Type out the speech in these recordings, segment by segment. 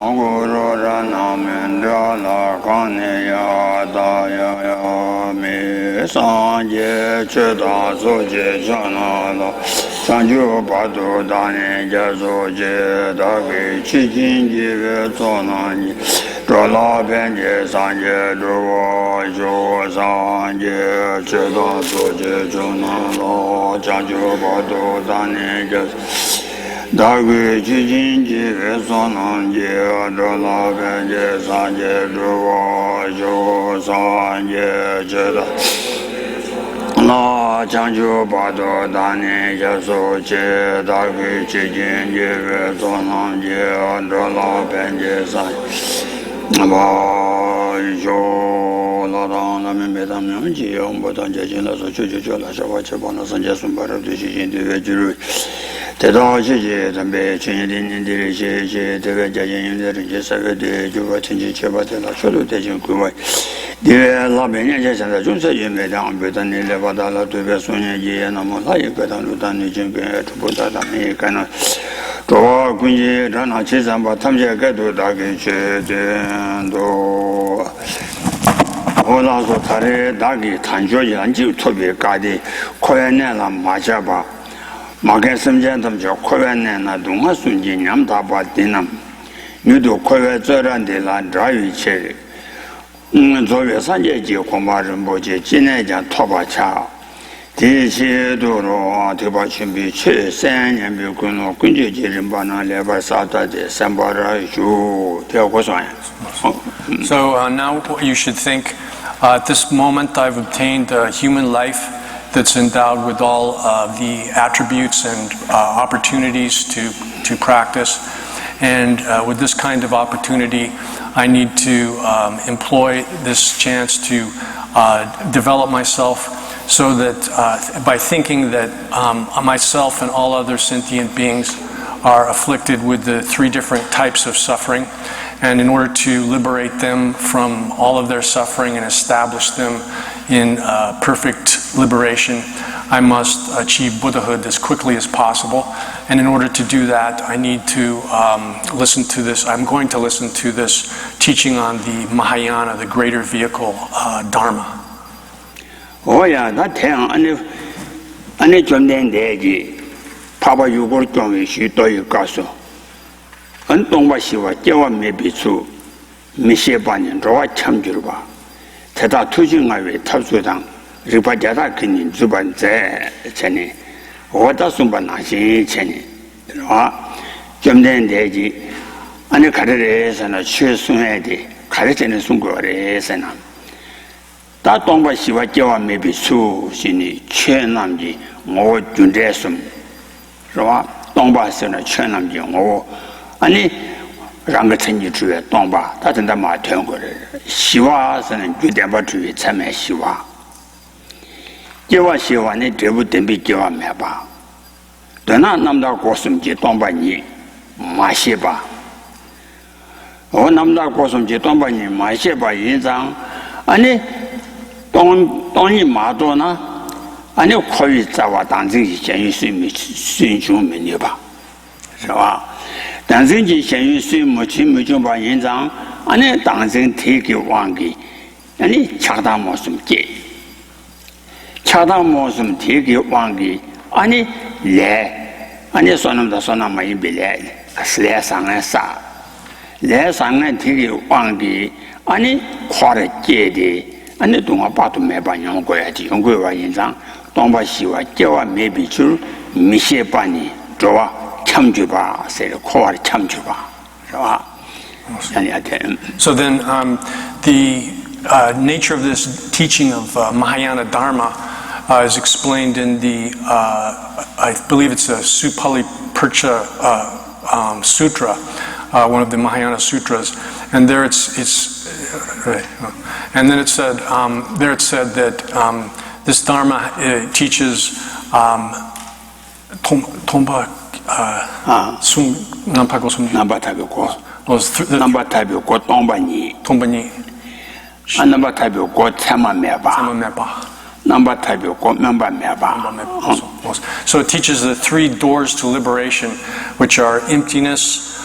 Guru Namendra Kanya Daya Mi Sanje Cheda Soje Chanala Sanju Padu Dani Jasoje Dagi Chijin Jive Sonani Drola Benje Sanje Druva Jo Sanje Cheda Soje Chanala Sanju Padu Dani Jasoje Dagi Chijin Jive Sonanje Drola Benje Sanje Druva Jo Sanje Cheda La Chanju Padu Dani Jasoje Dagi Chijin Jive Sonanje Drola Benje Sanje Ba Jo La Dang La Min Be Dam Yang Ji Yang Bo Dang Jie Jin La So Chu Chu Chu La Sha Wa Che Bo Na San Jie Sun Ba Ra Du Xi Jin Du Wei Ji Ru Te Da Xi Ji Zhen Bei Chen Yi Din Nin Di Ri Xi Xi Te Wei Jia Jin Yin De Rin Ji Sa Wei De Ju Wa Chen Ji Che Ba Te La Shu Lu Te Jin Gui Wei Di Wei La Bei Nian Jie Shen De Zhong Se Yun Bei Dang Bei Dan Ni Le Ba Da La Du Bei Sun Yin Ji Ye Na Mo La Yi Ge Dan Lu Dan Ni Jin Ge Tu Bu Da Da Mi Ge Na Zhuo Gun Ji Zhan Na Qi San Ba Tam Jie Ge Du Da Ge Che Den Du我老说他的那个探究研究特别高的，科研呢那马家吧，马开生前他们叫科研呢那东汉孙金娘大把的呢，你都科研责任的那这一切的，作为三界级恐怕人不及，今年讲拖把掐，第七都罗拖把chuẩn bị去3年比工作，根据这人把那230的300人就跳过算。So now you should think. At this moment, I've obtained a human life that's endowed with all the attributes and opportunities to practice. And with this kind of opportunity, I need to employ this chance to develop myself so that by thinking that myself and all other sentient beings are afflicted with the 3 different types of suffering. And in order to liberate them from all of their suffering and establish them in perfect liberation, I must achieve Buddhahood as quickly as possible. And in order to do that, I need to listen to this. I'm going to listen to this teaching on the Mahayana, the greater vehicle, Dharma. Oh yeah, that thing, ane chomden deji, papa yugor chomwe shi toyi kaso. An tongpa shiwa jewa me bichu, mi sheba nian zhawa chamjirwa. Teta tuji nga we tabsu tang, ripa jata kini zuban zai chani, wata sumpa nashi chani. Chomden deji, ane kare re sana, chue sunye de, kare chani sungko re sana. Ta tongpa shiwa jewa me bichu, shini, chue namji, ngo junde sum. Tongpa sana, chue namji, ngo 아니 랑가 천지 주에 동바 다든다 마 된거를 시와서는 주대바 주에 참에 시와 제와 시와네 대부 dem비 제와 매바 너나 남다 고슴지 동바니 마시바 남다 고슴지 동바니 마시바 인상 아니 동이 마도나 아니 거의 자와 당진이 현유 수미 순중면이 봐是吧 当人家先于水木去木就把人长，俺那当人提给忘给，俺那恰当么什么给，恰当么什么提给忘给，俺那来，俺那说那么多说那么一笔来，是来上来啥，来上来提给忘给，俺那花了借的，俺那东西把都没把用过来的，用过把人长，当把希望叫我没必须，没些把你，知道吧？ 참주바, 코알 참주바, So then the nature of this teaching of Mahayana Dharma is explained in the, I believe it's a Supali Percha Sutra, one of the Mahayana Sutras, and there and then it said, there it said that this Dharma teaches Tomba. Sum nampago sum nambatabiko nambatabiko tombani nambatabiko tsama meba nambatabiko memba meba So it teaches the 3 doors to liberation, which are emptiness,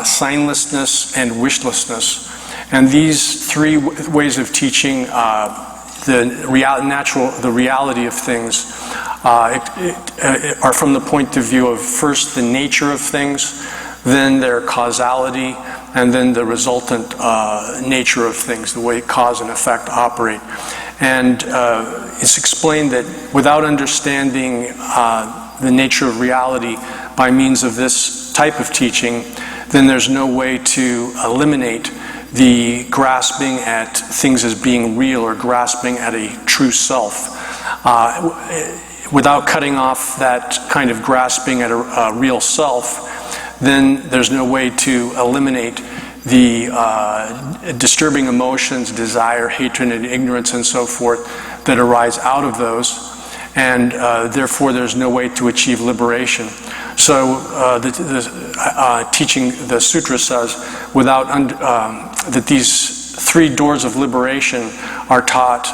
signlessness, and wishlessness. And these three ways of teaching the reality of things are from the point of view of first the nature of things, then their causality, and then the resultant nature of things, the way cause and effect operate. And it's explained that without understanding the nature of reality by means of this type of teaching, then there's no way to eliminate the grasping at things as being real or grasping at a true self. Without cutting off that kind of grasping at a real self, then there's no way to eliminate the disturbing emotions, desire, hatred, and ignorance, and so forth that arise out of those. And therefore, there's no way to achieve liberation. So the teaching, the sutra says, that these three doors of liberation are taught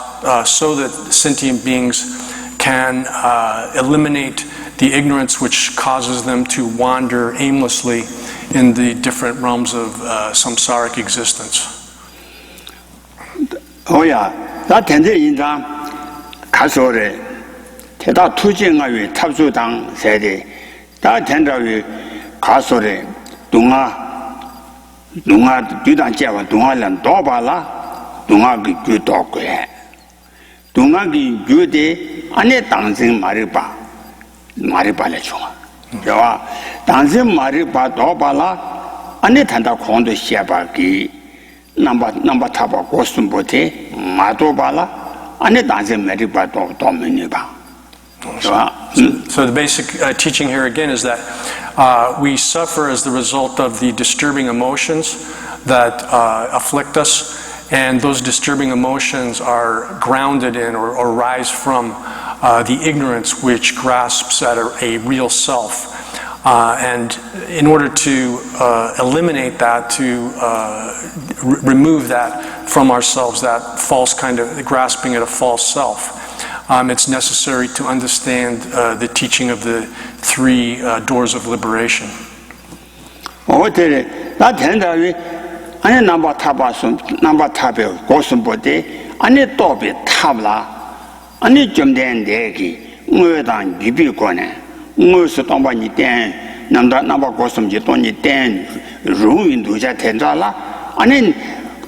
so that sentient beings can eliminate the ignorance which causes them to wander aimlessly in the different realms of samsaric existence. Oh yeah, that 인자 가서래 대다 투쟁하위 탑수당 세대 다 된다위 가서래 동아 뒤단제와 동아란 도발라 동아기 규도괴 동아기 규대 안에 당생 말해봐래 좋아. 저와 당신 말해봐 도발라 안에 단다 공도 시야바기 넘버 타바 고슴 보테 마도발라 안에 당신 말해봐 도면이봐. So the basic teaching here again is that we suffer as the result of the disturbing emotions that afflict us, and those disturbing emotions are grounded in or arise from the ignorance which grasps at a real self. And in order to eliminate that, to remove that from ourselves, that false kind of grasping at a false self, it's necessary to understand the teaching of the three doors of liberation. 아니 넘버 탑에 고슴보데 아니 또비 탑라 아니 좀 된데기 뭐당 비비고네 뭐서 동반이 된 남다 넘버 고슴지 돈이 된 루인도자 된다라 아니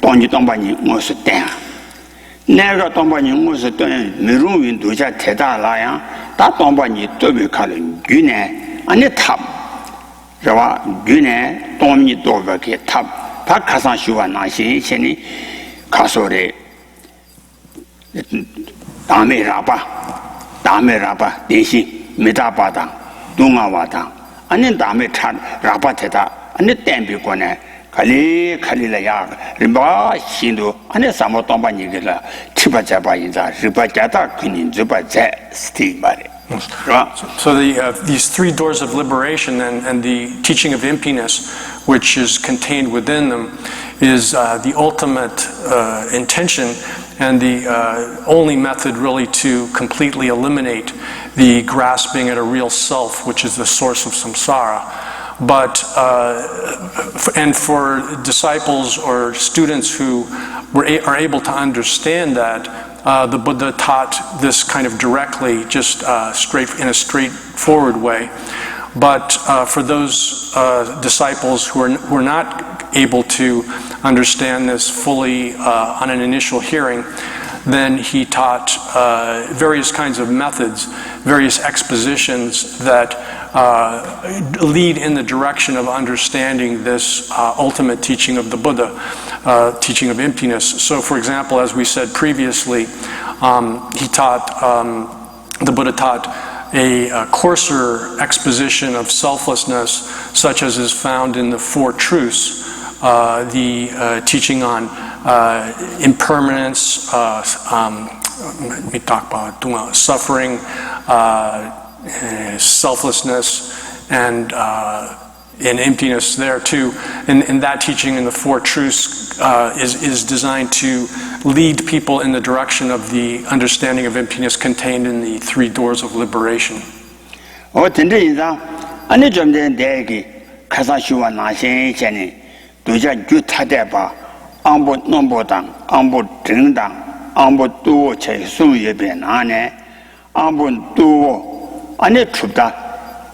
돈이 동반이 뭐서 된 내가 동반이 뭐서 된 루인도자 되다라야 다 동반이 또비 칼은 균에 아니 탑 저와 균에 돈이 또베게 탑 다 가상시와 나시니 가소래 다음에 라바 대신 메다바다 동아와다 아니 다음에 라바테다 아니 땜비고네 칼리라야 림바 신도 아니 사모tom바니게라 티바자바 인자 리바자다 근인 주바제 스티마레. So these three doors of liberation and the teaching of emptiness, which is contained within them, is the ultimate intention and the only method really to completely eliminate the grasping at a real self, which is the source of samsara. But and for disciples or students who are able to understand that, the Buddha taught this kind of directly, just in a straightforward way. But for those disciples who are not able to understand this fully on an initial hearing, then he taught various kinds of methods, various expositions that lead in the direction of understanding this ultimate teaching of the Buddha, teaching of emptiness. So, for example, as we said previously, the Buddha taught a coarser exposition of selflessness, such as is found in the Four Truths, the teaching on impermanence, suffering, selflessness, and emptiness there too. And that teaching in the Four Truths is designed to lead people in the direction of the understanding of emptiness contained in the three doors of liberation. 가사시와 나신이니 도자 규타대바 안보 nom보당 안보 등당 안보 두오체 수예변 안에 안보 두오 안에 춥다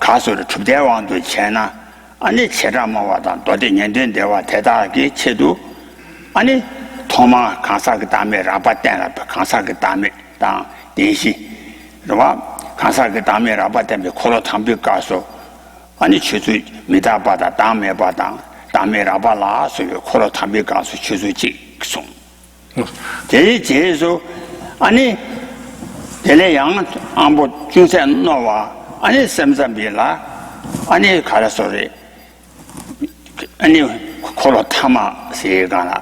가소를 춥대왕도 채나 아니 체라마와다 도대 년된대와 대다하게 체도 아니 토마 가사 그 다음에 라바떼나 가사 그 다음에 당 대시 그러와 가사 그 다음에 라바떼면 콜로 탐비 가서 아니 최소 미다바다 다음에 바다 다음에 라발라서 콜로 탐비 가서 최소지 송 제제소 아니 대래양 안보 중세 노와 아니 샘sam빌라 아니 가라소리 아니 콜로 타마 세가나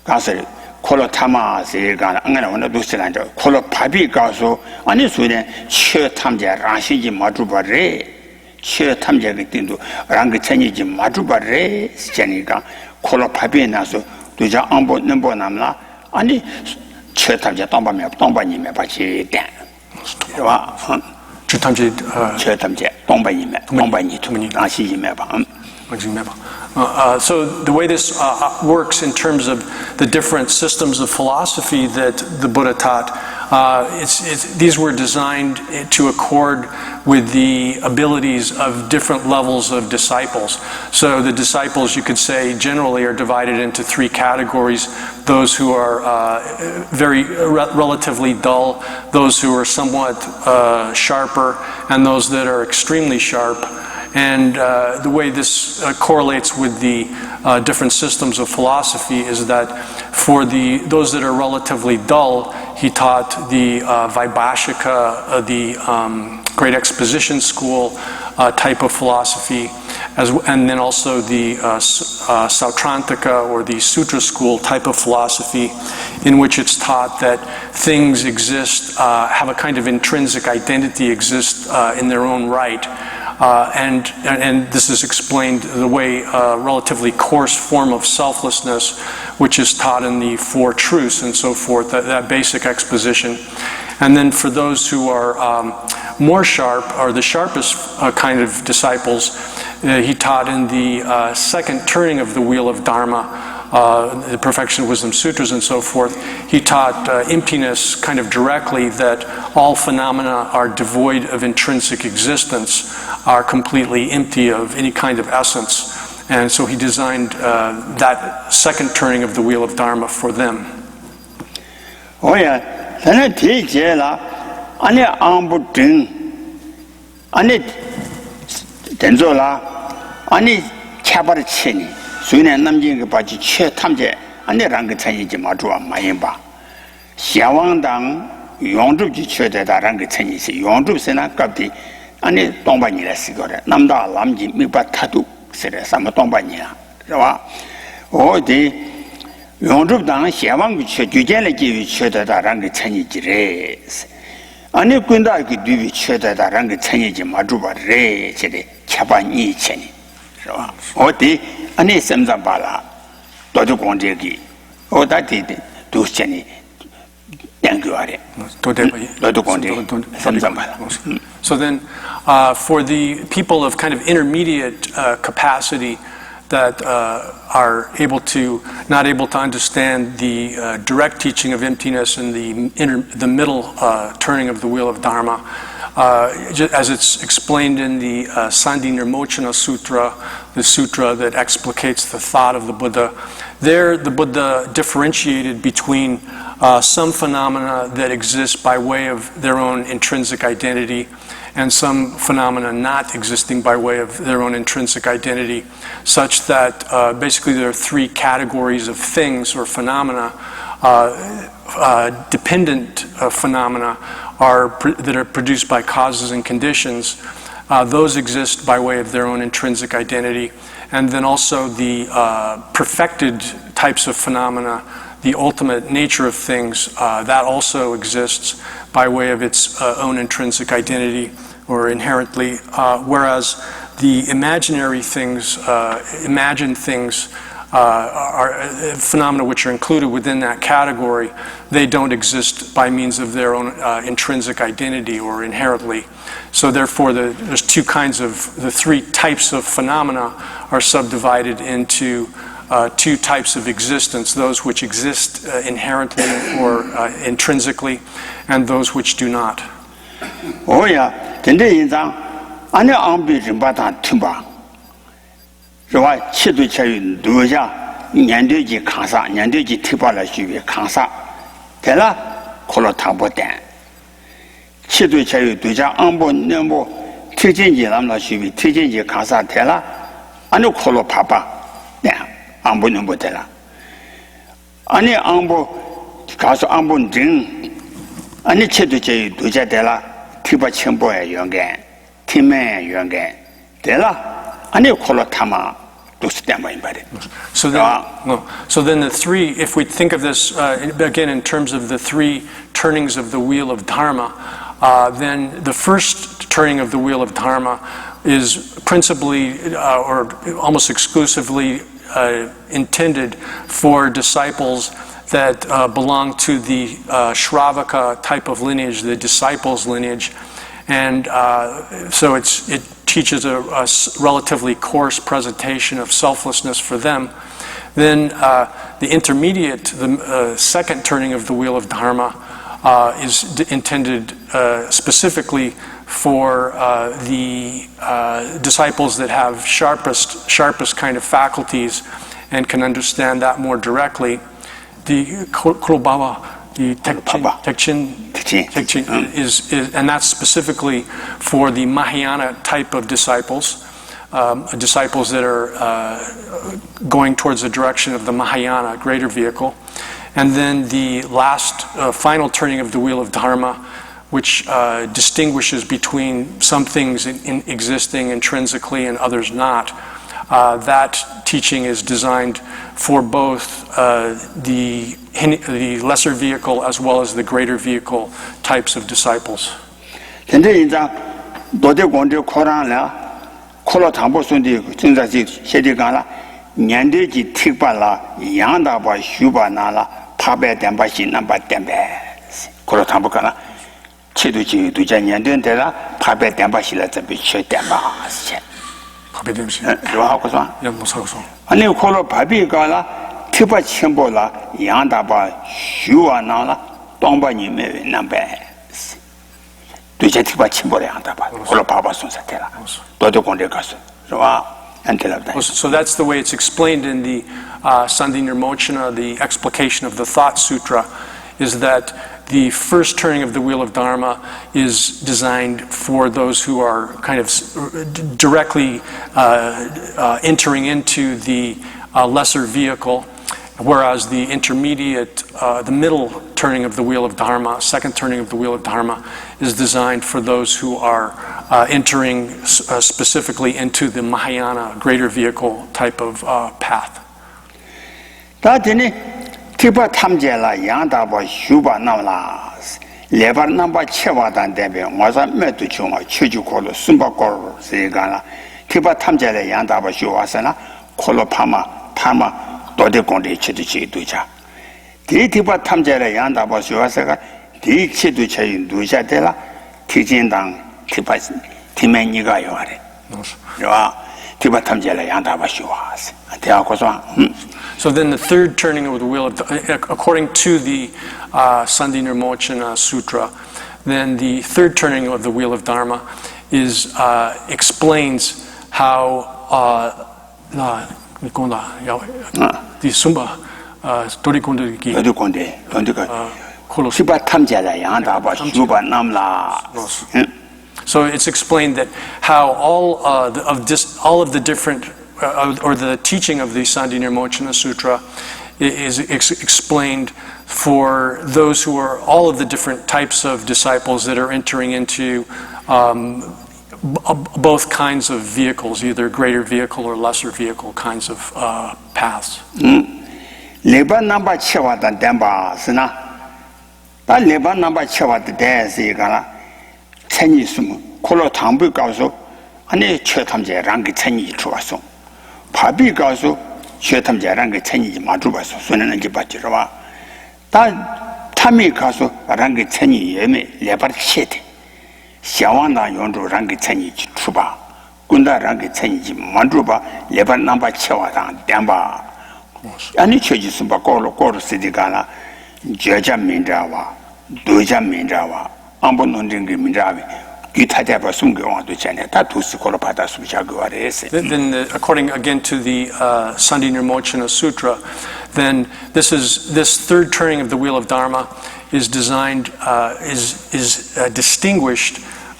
가서 콜로 타마 세가나 안가나 오늘 두시간저 콜로 파비 가서 아니 소리 최 탐제 라시지 마주바레 최 탐제 그때도 랑그 천이지 마주바레 시니까 콜로 파비에 나서 두자 안보 넘보 남나 아니 최 탐제 동바님에 같이 된 와. 주탐제 최 탐제 동바님이 투문이 라시지메 봐. So the way this works in terms of the different systems of philosophy that the Buddha taught, these were designed to accord with the abilities of different levels of disciples. So the disciples, you could say, generally are divided into three categories: those who are relatively dull, those who are somewhat sharper, and those that are extremely sharp. And the way this correlates with the different systems of philosophy is that for those that are relatively dull, he taught the Vaibhashika, the Great Exposition School type of philosophy, and then also the Uttaratantra or the Sutra School type of philosophy, in which it's taught that things exist, have a kind of intrinsic identity, exist in their own right. And this is explained the way a relatively coarse form of selflessness, which is taught in the Four Truths and so forth, that basic exposition. And then for those who are more sharp, or the sharpest kind of disciples, he taught in the second turning of the Wheel of Dharma, the Perfection of Wisdom Sutras and so forth. He taught emptiness kind of directly, that all phenomena are devoid of intrinsic existence, are completely empty of any kind of essence. And so he designed that second turning of the Wheel of Dharma for them. Oh yeah, then teacher ane ambutin ane denzola ane chabarcheni 수인의 남진그 바지 최탐제 안내랑그 천이지 마주와 마인바 시아왕당 용주지 최대다랑그 천이지 용주세나 갑디 아니 동반이라 쓰거래 남다 남지 미바 타두 세레 삼아 동반이야 그와 어디 용주당 시아왕그 최주제를 기위 최대다랑그 천이지래 아니 군다 그 뒤위 최대다랑그 천이지 마주바래 제래 차반이 천이 그와 어디 아니 샘잠발라 도도 공제기 오다티 도스체니 양교아래 도도 공제 샘잠발라. So then for the people of kind of intermediate capacity that are not able to understand the direct teaching of emptiness and the middle turning of the Wheel of Dharma, as it's explained in the Sandhi Nirmochana Sutra, the sutra that explicates the thought of the Buddha, there the Buddha differentiated between some phenomena that exist by way of their own intrinsic identity and some phenomena not existing by way of their own intrinsic identity, such that basically there are three categories of things or phenomena. Dependent phenomena that are produced by causes and conditions. Those exist by way of their own intrinsic identity. And then also the perfected types of phenomena, the ultimate nature of things, that also exists by way of its own intrinsic identity or inherently, whereas the imaginary things, imagined things, phenomena which are included within that category, they don't exist by means of their own intrinsic identity or inherently. So therefore, there's the three types of phenomena are subdivided into two types of existence, those which exist inherently or intrinsically, and those which do not. Oh yeah, today in the ane ambi rimbata timba. Rwa chidu chayu duja nyande ji kansa nyande ji tiba la shubi kansa. Tela kolo tabo den. Chidu chayu duja ambo nembo tijin ji lam la shubi tijin ji kansa tela ane kolo papa den ambo nembo tela. Ane ambo kaso ambo ding ane chidu chayu duja tela tiba chenpo ya yongen time ya yongen tela ane kolo tama. So then the three, if we think of this again in terms of the three turnings of the wheel of Dharma, then the first turning of the wheel of Dharma is principally or almost exclusively intended for disciples that belong to the Shravaka type of lineage, the disciples lineage. And so it teaches a relatively coarse presentation of selflessness for them. Then the intermediate, the second turning of the wheel of Dharma is intended specifically for the disciples that have sharpest kind of faculties and can understand that more directly. The Kurobaba, the Tekchin is, and that's specifically for the Mahayana type of disciples, disciples that are going towards the direction of the Mahayana, greater vehicle. And then the last, final turning of the wheel of Dharma, which distinguishes between some things existing intrinsically and others not. That teaching is designed for both the lesser vehicle as well as the greater vehicle types of disciples. 아니 콜로 바비가라 티바 쳔볼라 양다바 슈와나라 동바니메 남베 두제 티바 쳔볼라 양다바 콜로 바바 손사테라 도도 공대 가서 좋아 안텔라다. So that's the way it's explained in the Sandhi Nirmochana, the explication of the Thought Sutra, is that the first turning of the wheel of Dharma is designed for those who are kind of directly entering into the lesser vehicle, whereas the intermediate, the middle turning of the wheel of Dharma, second turning of the wheel of Dharma, is designed for those who are entering specifically into the Mahayana, greater vehicle type of path. 티바 탐제라 양다바 슈바 나라 레바 남바 체와단 대비 와서 메도 중어 추주콜로 숨바콜 세가라 티바 탐제라 양다바 슈와사나 콜로 파마 도데콘데 치드치 두자 디티바 탐제라 양다바 슈와사가 디치도 체인 두자데라 티진당 티바 티메니가 요아레 요 티바 탐제라 양다바 슈와사 대하고서 So then the third turning of the wheel, according to the Sandhi Nirmochana Sutra, then the third turning of the wheel of Dharma is explains how the Sumba So it's explained that how all of the different or the teaching of the Sandhi Nirmochana Sutra is explained for those who are all of the different types of disciples that are entering into both kinds of vehicles, either greater vehicle or lesser vehicle kinds of paths. Leba number chewata demba sina. That leba number chewata dance igala. Chinese kolo tambu gaso, ane chetamje rangi Chinese chuaso. Pabi gaso, 쉐탐자랑 천이지 마주봐서 손에는 집받지로와 다 탐이 가서 랑게 천이 예매 레바르 셰데 샤완다 용주랑 게 천이 추바 군다랑 게 천이지 마주봐 레바르 남바 쳐와당 댐바 아니 쳐지스 바 고로 시디가나 제자 민자와 도자 민자와 안본 논쟁게 민자비 Then, according again to the Sandhi Nirmochana Sutra, then this third turning of the wheel of Dharma is designed is distinguished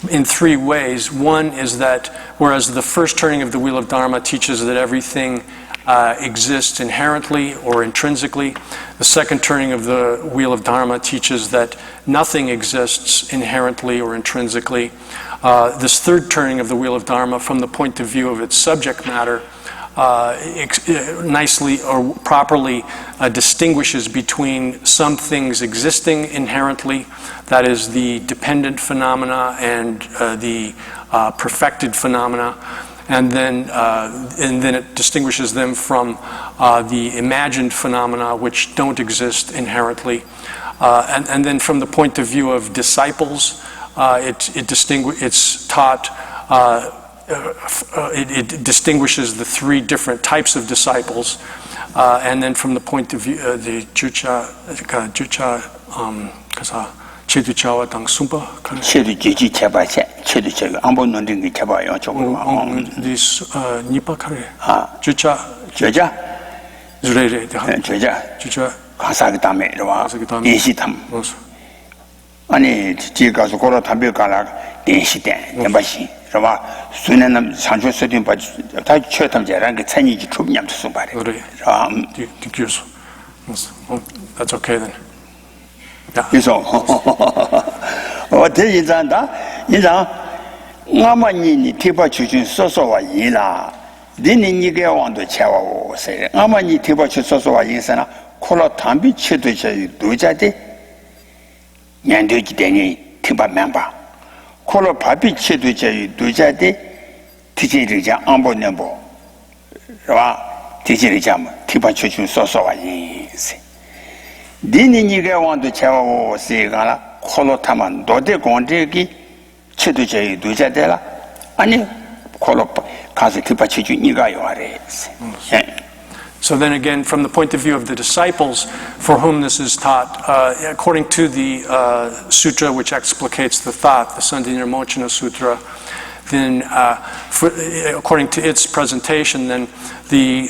in three ways. One is that whereas the first turning of the wheel of Dharma teaches that everything exists inherently or intrinsically, the second turning of the wheel of Dharma teaches that nothing exists inherently or intrinsically. This third turning of the wheel of Dharma, from the point of view of its subject matter, nicely or properly distinguishes between some things existing inherently, that is the dependent phenomena and the perfected phenomena, and then it distinguishes them from the imagined phenomena which don't exist inherently. And then from the point of view of disciples, it distinguishes the three different types of disciples. And then from the point of view, the Jucha, Cheduchawa Tang Sumpa. This Nipa Kare. Jucha. Zurere. Jucha. 가사기담에 와 인시탐 아니 지가서 고로 담배 가라 인시대 연바시 그러마 수년남 산조서든 바 다 최탐제랑 그 천이지 초비냠도 숨바래 그래 디큐스 that's okay then 그래서 대인자다 인자 아마니 티바 주준 소소와 이라 니니 이게 왕도 채워오세 아마니 티바 주 소소와 인사나 콜로 담비 치도자의 노자데 년도지 되니 티바 멤버 콜로 바비 치도자의 노자데 티제리자 안보년보 와 티제리자 티바 추춘 소소와 인세 니니니가 원도 채워 세가라 콜로 타만 노데 공대기 치도자의 노자데라 아니 콜로 가서 티바 추춘 니가 요아래 So then again, from the point of view of the disciples for whom this is taught, according to the sutra which explicates the thought, the Sandhi Nirmochana Sutra, then according to its presentation, then the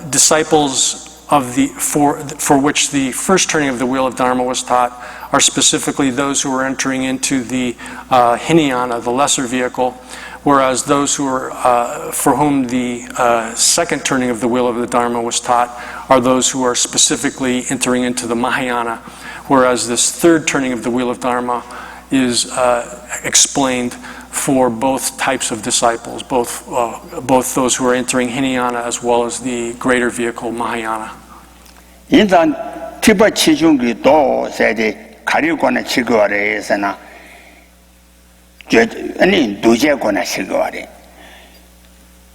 disciples of for which the first turning of the wheel of Dharma was taught are specifically those who are entering into the Hinayana, the lesser vehicle, whereas those who are, for whom the second turning of the wheel of the Dharma was taught are those who are specifically entering into the Mahayana, whereas this third turning of the wheel of Dharma is explained for both types of disciples, both those who are entering Hinayana as well as the greater vehicle Mahayana. 일단 티바 치중기 또 세대 가리고는 치고래서나 아니 도제고나 시거래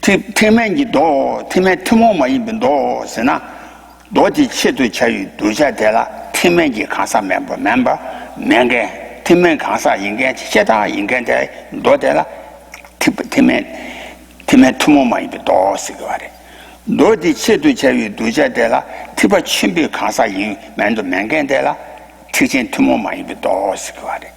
티면기도 티면 투모마 입도 세나 도지 치도 차유 도자되라 티면기 가사 멤버 맹게 티면 가사 인간 제다 인간대 도되라 티면 투모마 입도 시거래 도지 치도 차유 도자되라 티바 침비 가사 인 만도 맹게되라 티진 투모마 입도 시거래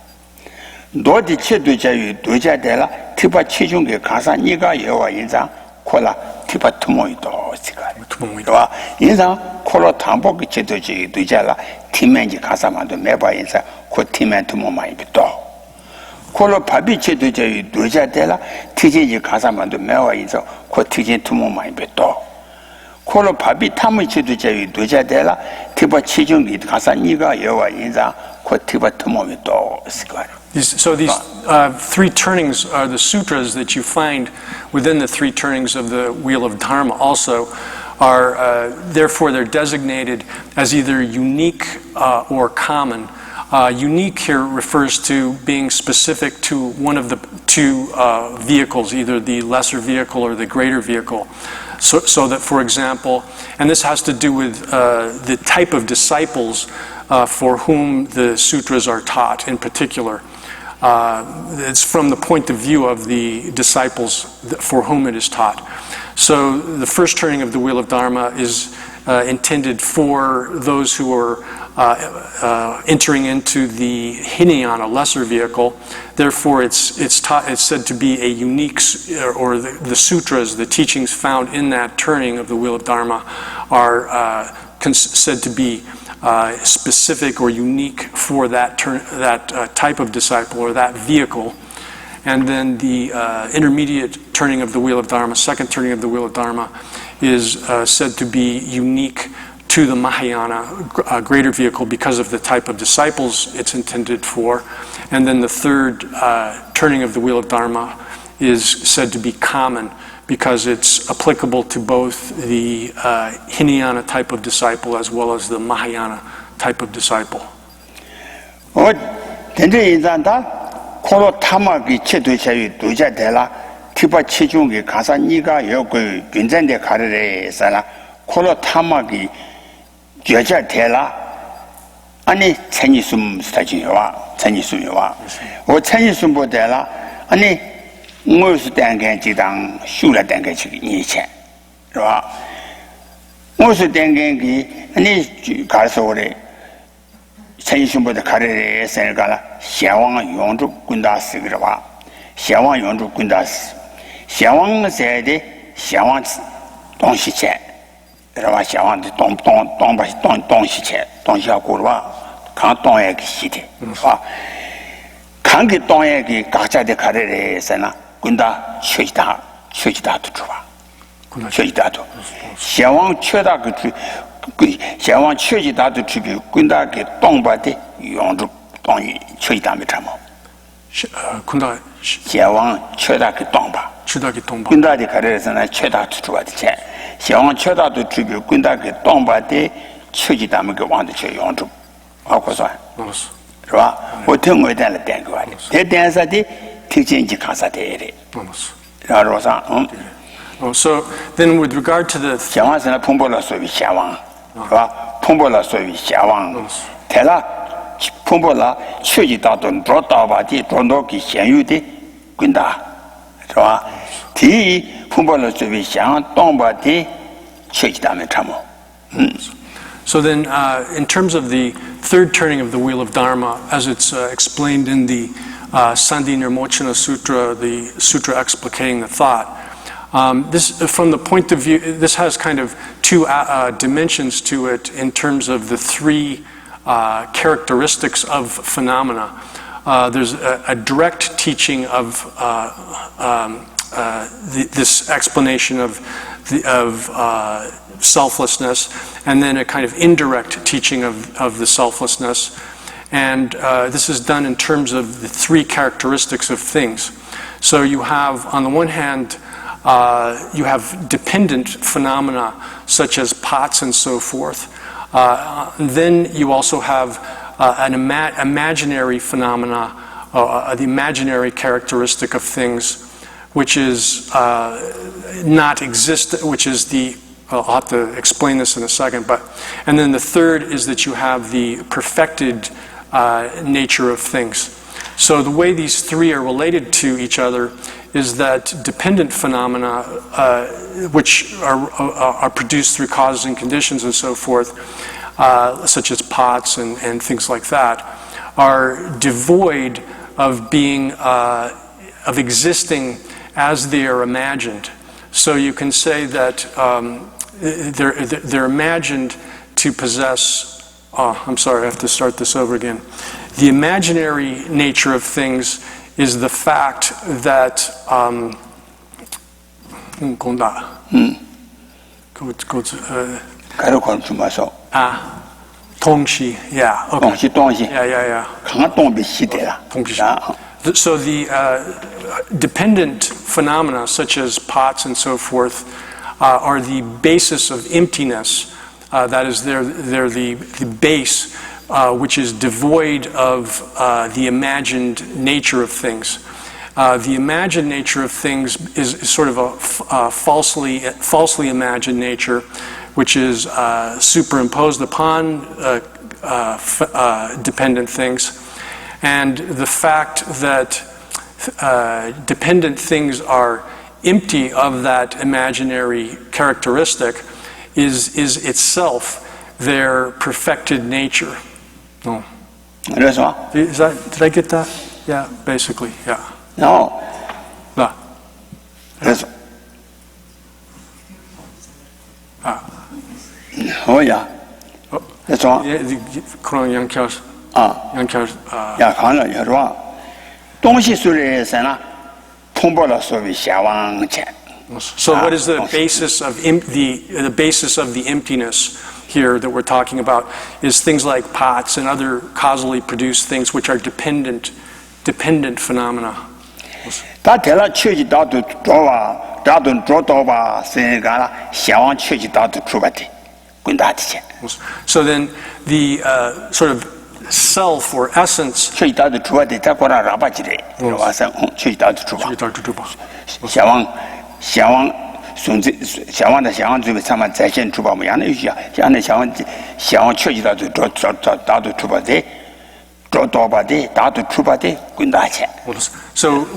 도디 치도자유 도자데라 티바 치중게 가사 니가 여와 인상 콜라 티바 투모이도 시가 투모이도 인상 콜로 담보기 치도지 도자라 티면지 가사만도 매바 인상 코 티면 투모마이도 콜로 바비 치도자유 도자데라 티지지 가사만도 매와 인상 코 티지 투모마이도 콜로 바비 타무 치도자유 도자데라 티바 치중게 가사 니가 여와 인상 코 티바 투모이도 시가 So these three turnings are the sutras that you find within the three turnings of the wheel of Dharma also are, therefore they're designated as either unique or common. Unique here refers to being specific to one of the two vehicles, either the lesser vehicle or the greater vehicle. So that, for example, and this has to do with the type of disciples for whom the sutras are taught in particular. It's from the point of view of the disciples for whom it is taught. So the first turning of the wheel of Dharma is intended for those who are entering into the Hinayana, lesser vehicle. Therefore, it's said to be a unique, or the sutras, the teachings found in that turning of the wheel of Dharma, are said to be specific or unique for that type of disciple or that vehicle. And then the intermediate turning of the wheel of Dharma, second turning of the wheel of Dharma, is said to be unique to the Mahayana, greater vehicle, because of the type of disciples it's intended for. And then the third turning of the wheel of Dharma is said to be common, because it's applicable to both the Hinayana type of disciple as well as the Mahayana type of disciple. 코로 타마기 체도체의 도자대라 티바 체중기 가사 니가 여그 괜찮대 가르래서라 코로 타마기 여자대라 아니 천이숨 스타지와 천이숨이와 오 천이숨보다라 아니 무슨 단계 지당 슈라 단계 지기 이체 그봐 무슨 단계기 아니 가서 오래 천이숨보다 가르래서라 샤왕 용주 군다스 그러봐 샤왕 용주 군다스 샤왕 세대 샤왕 동시체 그러봐 샤왕 동시체 동시하고 그러봐 강 동의 시대 봐 강기 동의 각자의 가르래서나 군다 최지다도 좋아 최지다도 샤왕 최다 그 샤왕 최지다도 주기 군다게 동바대 용주 동이 최다미 참어 군다 샤왕 최다게 동바 최다게 동바 군다의 가르래서나 최다도 좋아지 샤왕 최다도 주기 군다게 동바대 최지다미 그 왕도 최 용주 하고서 그봐 어떤 거에 대한 거 아니야 대대사디 특징지 가사대래 라로사 So then with regard to the 샤왕스나 풍보라 소위 샤왕 그봐 풍보라 소위 샤왕 대라 풍보라 최지다도 로다바디 돈도기 현유대 군다 그봐 디 풍보라 소위 샤왕 동바디 최지다면 참어 So then, in terms of the third turning of the wheel of Dharma, as it's explained in the Sandhi Nirmochana Sutra, the sutra explicating the thought, this, from the point of view, this has kind of two dimensions to it in terms of the three characteristics of phenomena. There's a direct teaching of this explanation of selflessness, and then a kind of indirect teaching of the selflessness. And this is done in terms of the three characteristics of things. So you have, on the one hand, you have dependent phenomena such as pots and so forth. Then you also have an imaginary phenomena, the imaginary characteristic of things, which is not exist, which is the, I'll have to explain this in a second, and then the third is that you have the perfected nature of things. So the way these three are related to each other is that dependent phenomena, which are produced through causes and conditions and so forth, such as pots and things like that, are devoid of being, of existing as they are imagined. So you can say that they're imagined to possess, I'm sorry, I have to start this over again. The imaginary nature of things is the fact that 동시, yeah, okay. Yeah. So the dependent phenomena, such as pots and so forth, are the basis of emptiness. That is, they're the base, which is devoid of the imagined nature of things. The imagined nature of things is sort of a falsely imagined nature, which is superimposed upon dependent things. And the fact that dependent things are empty of that imaginary characteristic is itself their perfected nature. No. Did I get that? Yeah, basically, yeah. No. No. That's oh yeah. That's all. 그런 양켜. 양켜. 야, 하나 여러. 东西虽然是呢，通报了所谓向往前。 So what is the basis of the basis of the emptiness here that we're talking about is things like pots and other causally produced things which are dependent phenomena. 他得了确实到处找吧，到处找到吧，是干了向往确实到处出发的，滚大的钱。 So then the sort of self or essence 确实到处出发的，他过来拉巴起来，是吧？是确实到处出发。向往顺着向往的向往，最后他们在线出发么样的有些，像那向往确实到处到处出发的。 So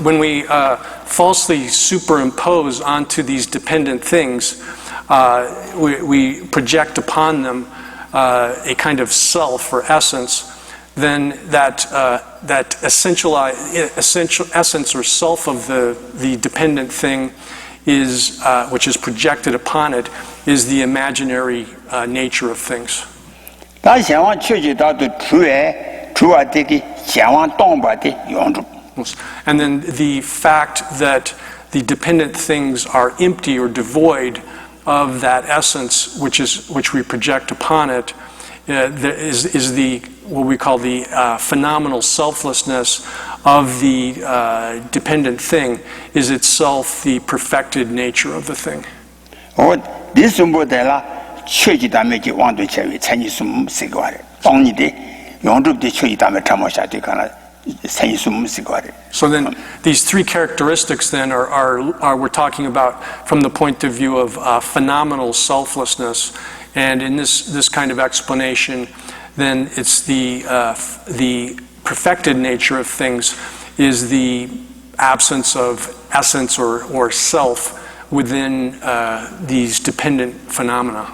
when we falsely superimpose onto these dependent things, we project upon them a kind of self or essence, then that essential essence or self of the dependent thing is which is projected upon it is the imaginary nature of things. And then the fact that the dependent things are empty or devoid of that essence which we project upon it is the what we call the phenomenal selflessness of the dependent thing is itself the perfected nature of the thing. So then these three characteristics then are we're talking about from the point of view of phenomenal selflessness, and in this kind of explanation then it's the perfected nature of things is the absence of essence or self within these dependent phenomena.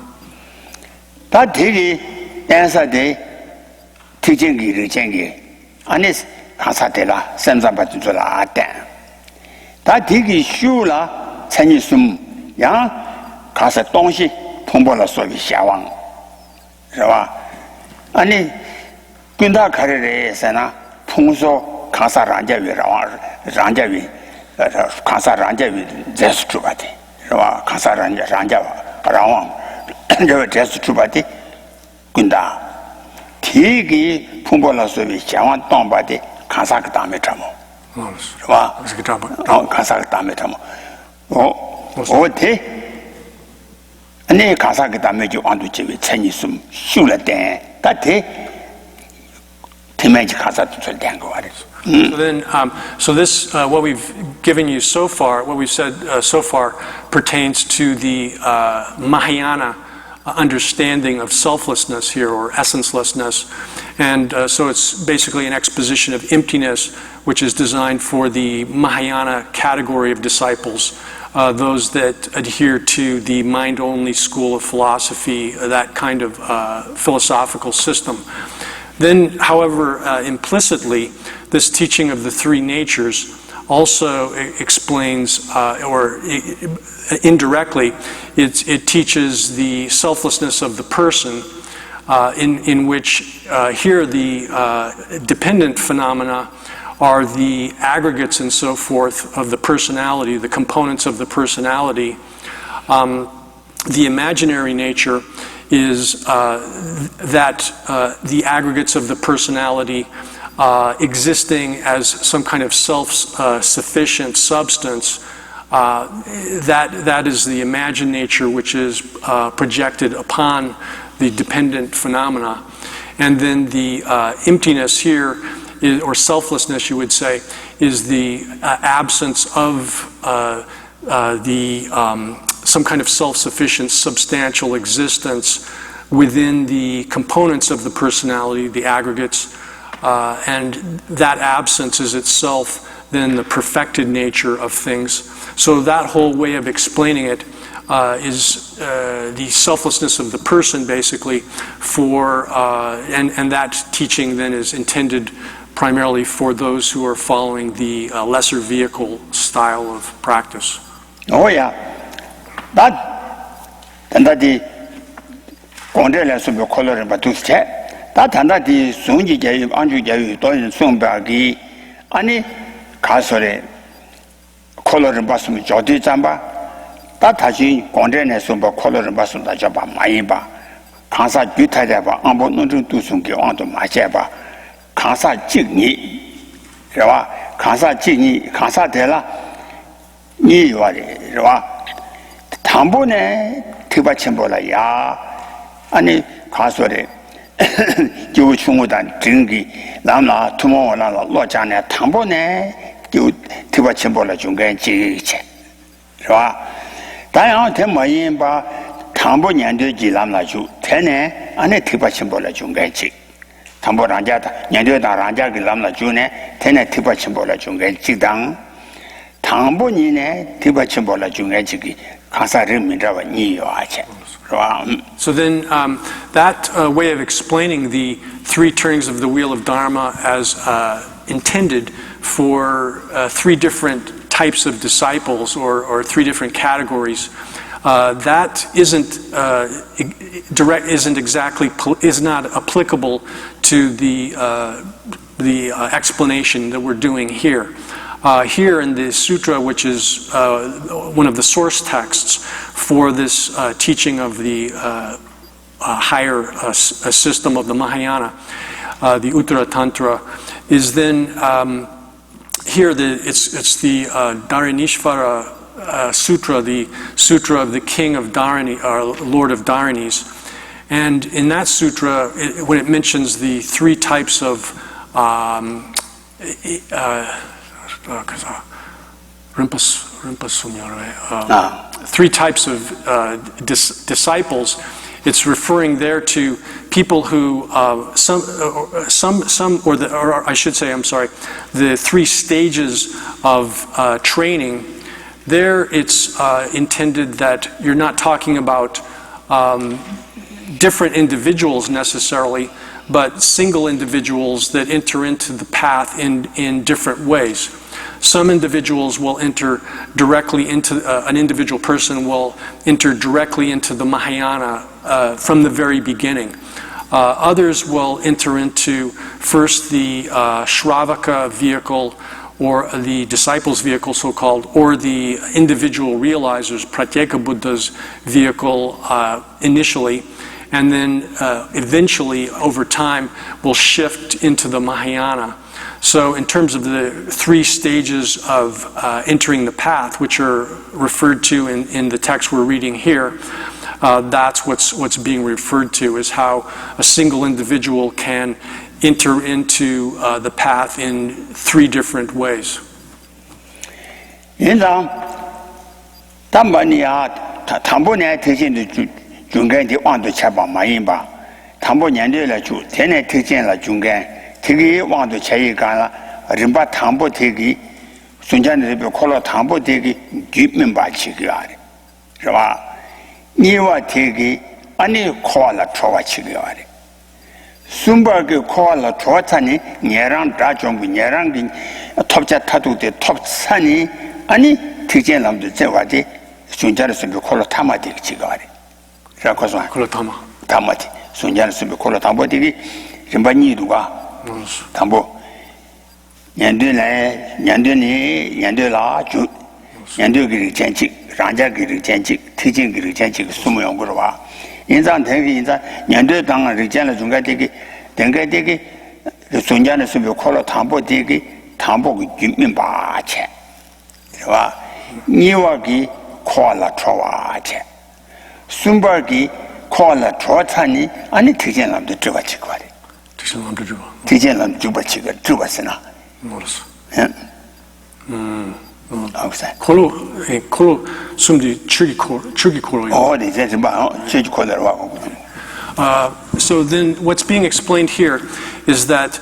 So this, what we've given you so far, what we've said so far, pertains to the Mahayana understanding of selflessness here, or essencelessness, and so it's basically an exposition of emptiness, which is designed for the Mahayana category of disciples, those that adhere to the mind-only school of philosophy, that kind of philosophical system. Then, however, implicitly, this teaching of the three natures also explains, or indirectly, it teaches the selflessness of the person, in which here the dependent phenomena are the aggregates and so forth of the personality, the components of the personality. The imaginary nature is that the aggregates of the personality existing as some kind of self-sufficient substance. That is the imagined nature which is projected upon the dependent phenomena. And then the emptiness here or selflessness, you would say, is the absence of some kind of self-sufficient, substantial existence within the components of the personality, the aggregates, and that absence is itself then the perfected nature of things. So that whole way of explaining it is the selflessness of the person, basically, and that teaching then is intended primarily for those who are following the lesser vehicle style of practice. Oh yeah, that and that the control so be color but to check that and that the sunji jayu anju jayu to sun bagi ani kasore color basum jodi jamba 다 다시 공전에 숨바 콜로를 봤습니다. 저봐 많이 봐. 강사 규타자 봐. 안보 논중 두순게 왕도 마셔 봐. 강사 직니. 그러와 강사 직니 강사 되라. 니 와리. 그러와 담보네 특바침보라야. 아니 가소래 교 중후단 등기 남나 투모나 로자네 담보네 교 특바침보라 중간 지체. 그러와 다양한 대마인 바 담보 년도지 남나주 대내 안에 특바침보라 중간지 담보 란자다 년도다 란자기 남나주네 대내 특바침보라 중간지당 담보니네 특바침보라 중간지기 가사를 민다와 니요아체. So then that way of explaining the three turnings of the wheel of Dharma as intended for three different types of disciples or three different categories, that is not applicable to the explanation that we're doing here. Here in the sutra, which is one of the source texts for this teaching of the higher system of the Mahayana, the Uttaratantra, is then here it's the Dharanishvara Sutra, the Sutra of the King of Dharani, or Lord of Dharanis. And in that sutra, when it mentions the three types of three types of disciples, it's referring there to people who the three stages of training. There, it's intended that you're not talking about different individuals necessarily, but single individuals that enter into the path in different ways. Some individuals will enter directly into, an individual person will enter directly into the Mahayana from the very beginning. Others will enter into first the Shravaka vehicle, or the disciples vehicle, so-called, or the individual realizers, Pratyeka Buddha's vehicle initially, and then eventually, over time, will shift into the Mahayana. So in terms of the three stages of entering the path, which are referred to in the text we're reading here, that's what's being referred to, is how a single individual can enter into the path in three different ways. 되게 왕도 차이가 림바 탐보 되기 순전히 콜로 탐보 되기 깊면 바치기야. 그러나 니와 되기 아니 콜라 초와치기야. 숨바게 콜라 초와타니 녀랑 다종부 녀랑기 톱자 타도데 톱산이 아니 되게 남도 제와디 순전히 콜로 타마 되기 지가. 그래서 콜로 타마티 순전히 콜로 탐보 되기 림바 니도가 담보 년도에 년도라 주 년도기를 전직 란자기를 전직 특징기를 전직 20용으로 와 인상 대기 인상 년도 당을 전에 중간되기 등가되기 순전에 수비 콜로 담보 되기 담보기 김민바체 와 니와기 콜라 초와체 순발기 콜라 초차니 아니 특징남도 들어가지 거래. 티젠람 주바치가 주바스나. 몰랐어. 예. 없어요. 콜로 숨지 추기 콜로. 네, 이제 봐. 제주 콜로 와고. So then what's being explained here is that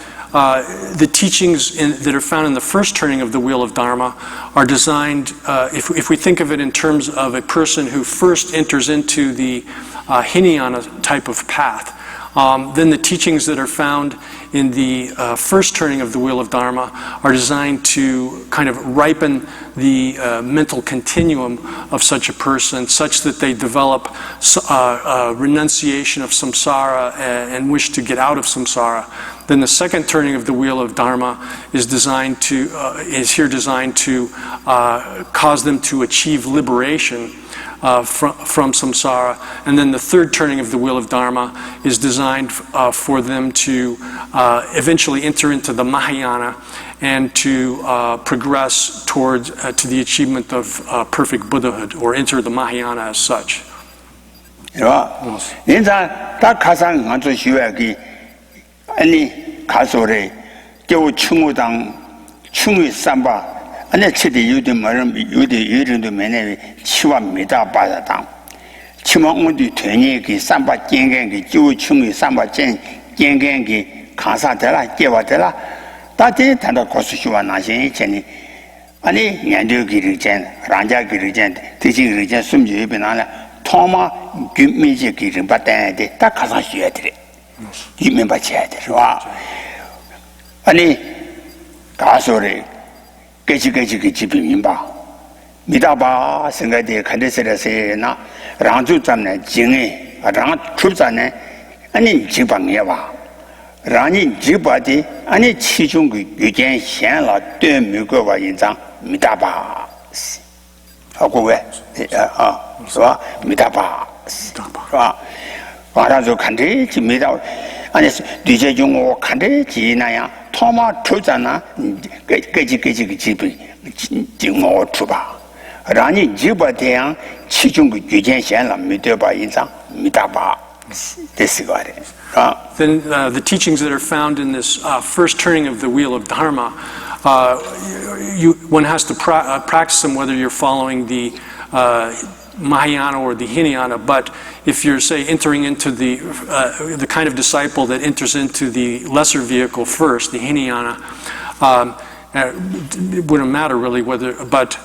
the teachings that are found in the first turning of the wheel of Dharma are designed, if we think of it in terms of a person who first enters into the Hinayana type of path, then the teachings that are found in the first turning of the wheel of Dharma are designed to kind of ripen the mental continuum of such a person, such that they develop renunciation of samsara and wish to get out of samsara. Then the second turning of the wheel of Dharma is designed to cause them to achieve liberation from samsara. And then the third turning of the wheel of Dharma is designed for them to eventually enter into the Mahayana and to progress towards to the achievement of perfect Buddhahood, or enter the Mahayana as such. 인자 딱 가상 안주 쉬어야기 아니 가소래 겨우 충우당 충의 삼바 아니 치디 유디 말은 유디 유리도 매네 치와입니다 바다당 치망운디 되니기 삼바 깽갱기 겨우 충의 삼바 깽갱기 가사되라 깨와되라 다들 단다 고수시와 나신이 전에 아니 년도기르전 란자기르전 대지기르전 숨지비나라 토마 규미지기르 받아야돼 딱 가서 쉬어야 돼 이면 받쳐야 돼 와. 아니 가소리 깨지깨지기 집이민바 미다바 생각에 간데서라세나 랑주 잡네 징에 랑 출자네 아니 지방에와 랑이 지바디 아니 치중그 유견 현라对美国와 인장 미다바 하고 왜是吧 미다바是吧 와라서 간데 지미다 아니 뒤제 중고 간데 지나야 토마 투잖아 깨지 집이 증오 투바 라니 지바대양 치중그 유견 현라 미다바 인장 미다바 Then the teachings that are found in this first turning of the wheel of Dharma, one has to practice them whether you're following the Mahayana or the Hinayana. But if you're, say, entering into the kind of disciple that enters into the lesser vehicle first, the Hinayana, it wouldn't matter really whether. But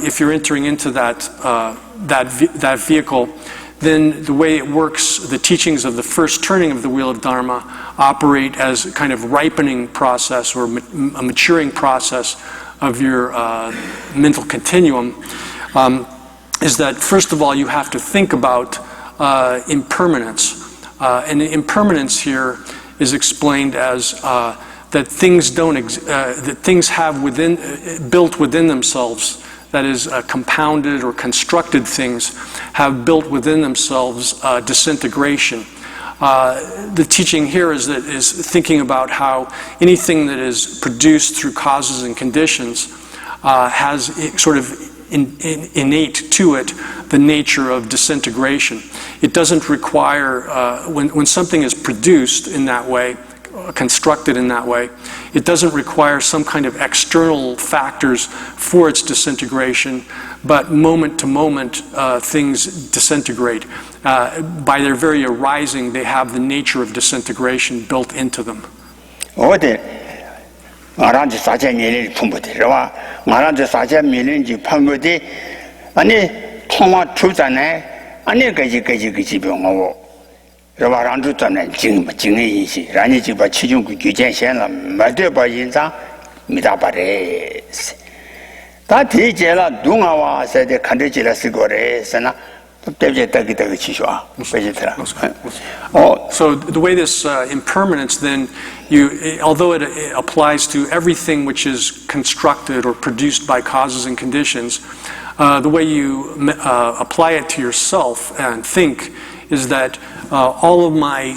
if you're entering into that vehicle, then the way it works, the teachings of the first turning of the wheel of Dharma operate as a kind of ripening process or a maturing process of your mental continuum. Is that, first of all, you have to think about impermanence. And the impermanence here is explained as that things that things have built within themselves, that is, compounded or constructed things, have built within themselves disintegration. The teaching here is thinking about how anything that is produced through causes and conditions has sort of innate to it the nature of disintegration. It doesn't require, when something is produced in that way, constructed in that way, it doesn't require some kind of external factors for its disintegration, but moment to moment things disintegrate. By their very arising, they have the nature of disintegration built into them. 말한지 4,000년이 풍부되려와 말한지 4,000년인지 풍부되 아니 통화 투자네 아니 그 지병하고 말한지 전에 증의 인식 라니 집어 치중구 규제선을 맞대봐 인상 미다바래 다 대제라 누가와 세대 간대지라 쓰고래서나 So the way this impermanence then, although it applies to everything which is constructed or produced by causes and conditions, the way you apply it to yourself and think is that all of my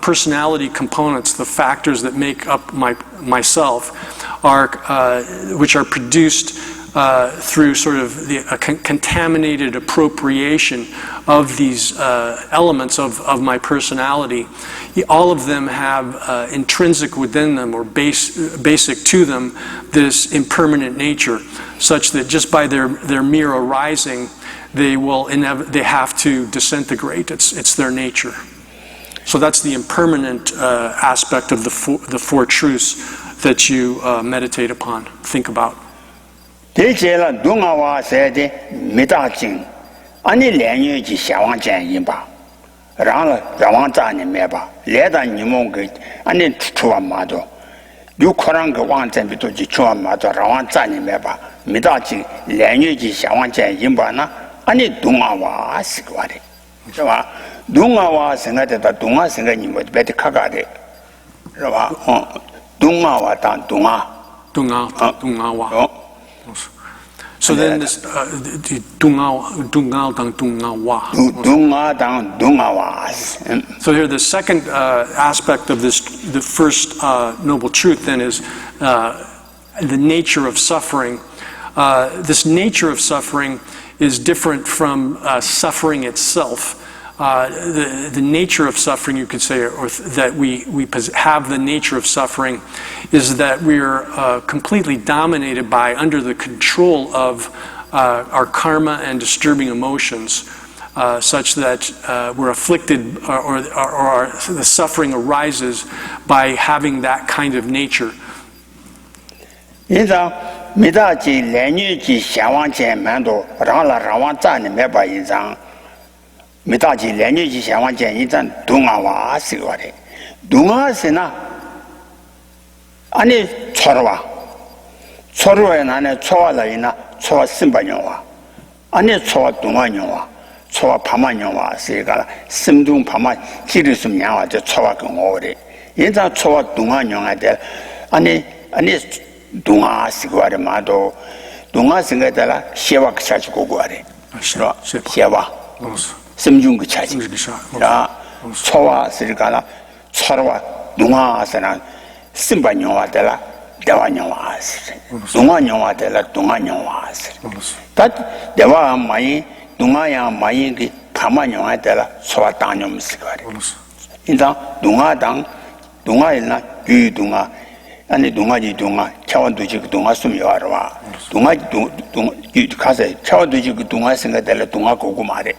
personality components, the factors that make up myself, which are produced through sort of the contaminated appropriation of these elements of my personality. All of them have intrinsic within them, or basic to them, this impermanent nature, such that just by their mere arising, they have to disintegrate. It's their nature. So that's the impermanent aspect of the four truths that you meditate upon, think about. 대체라 동아와 세대 미다징 아니 랭유지 샤왕전 인바 라라 라왕자니 메바 레다 니몽게 아니 추와마도 유코랑 그 왕전비도 지 추와마도 라왕자니 메바 미다징 랭유지 샤왕전 인바나 아니 동아와 시과래 저와 동아와 생각되다 동아 생각이 뭐 베트 카가데 저와 동아와 단 동아와 So then this So here the second aspect of this, the first noble truth then is the nature of suffering. This nature of suffering is different from suffering itself. The nature of suffering, you could say, or that we have the nature of suffering, is that we are completely dominated by, under the control of our karma and disturbing emotions, such that we're afflicted, or the suffering arises by having that kind of nature. 미다지 랭유지 샤완전 인잔 동아와 시거래 동아스나 아니 초로에 나네 초와라이나 초와 심바녀와 아니 초와 동아녀와 초와 파마녀와 시가라 심동 파마 지르숨냐와 저 초와 공오래 인자 초와 동아녀한테 아니 동아 시거래 마도 동아 생각달라 시와 차지고 거래 싫어 시와 심중그 차지. 야, 초와 쓰리가라 초와 동아서나 심반영화들라 대화영화스. 동아영화들라 동아영화스. 다 대화 많이 동아야 많이 그 파마영화들라 초와 당념스거래. 인자 동아일나 유동아 아니 동아지 동아 차원도지 그 동아 숨여와 동아 가서 차원도지 그 동아 생각들라 동아 고고 말해.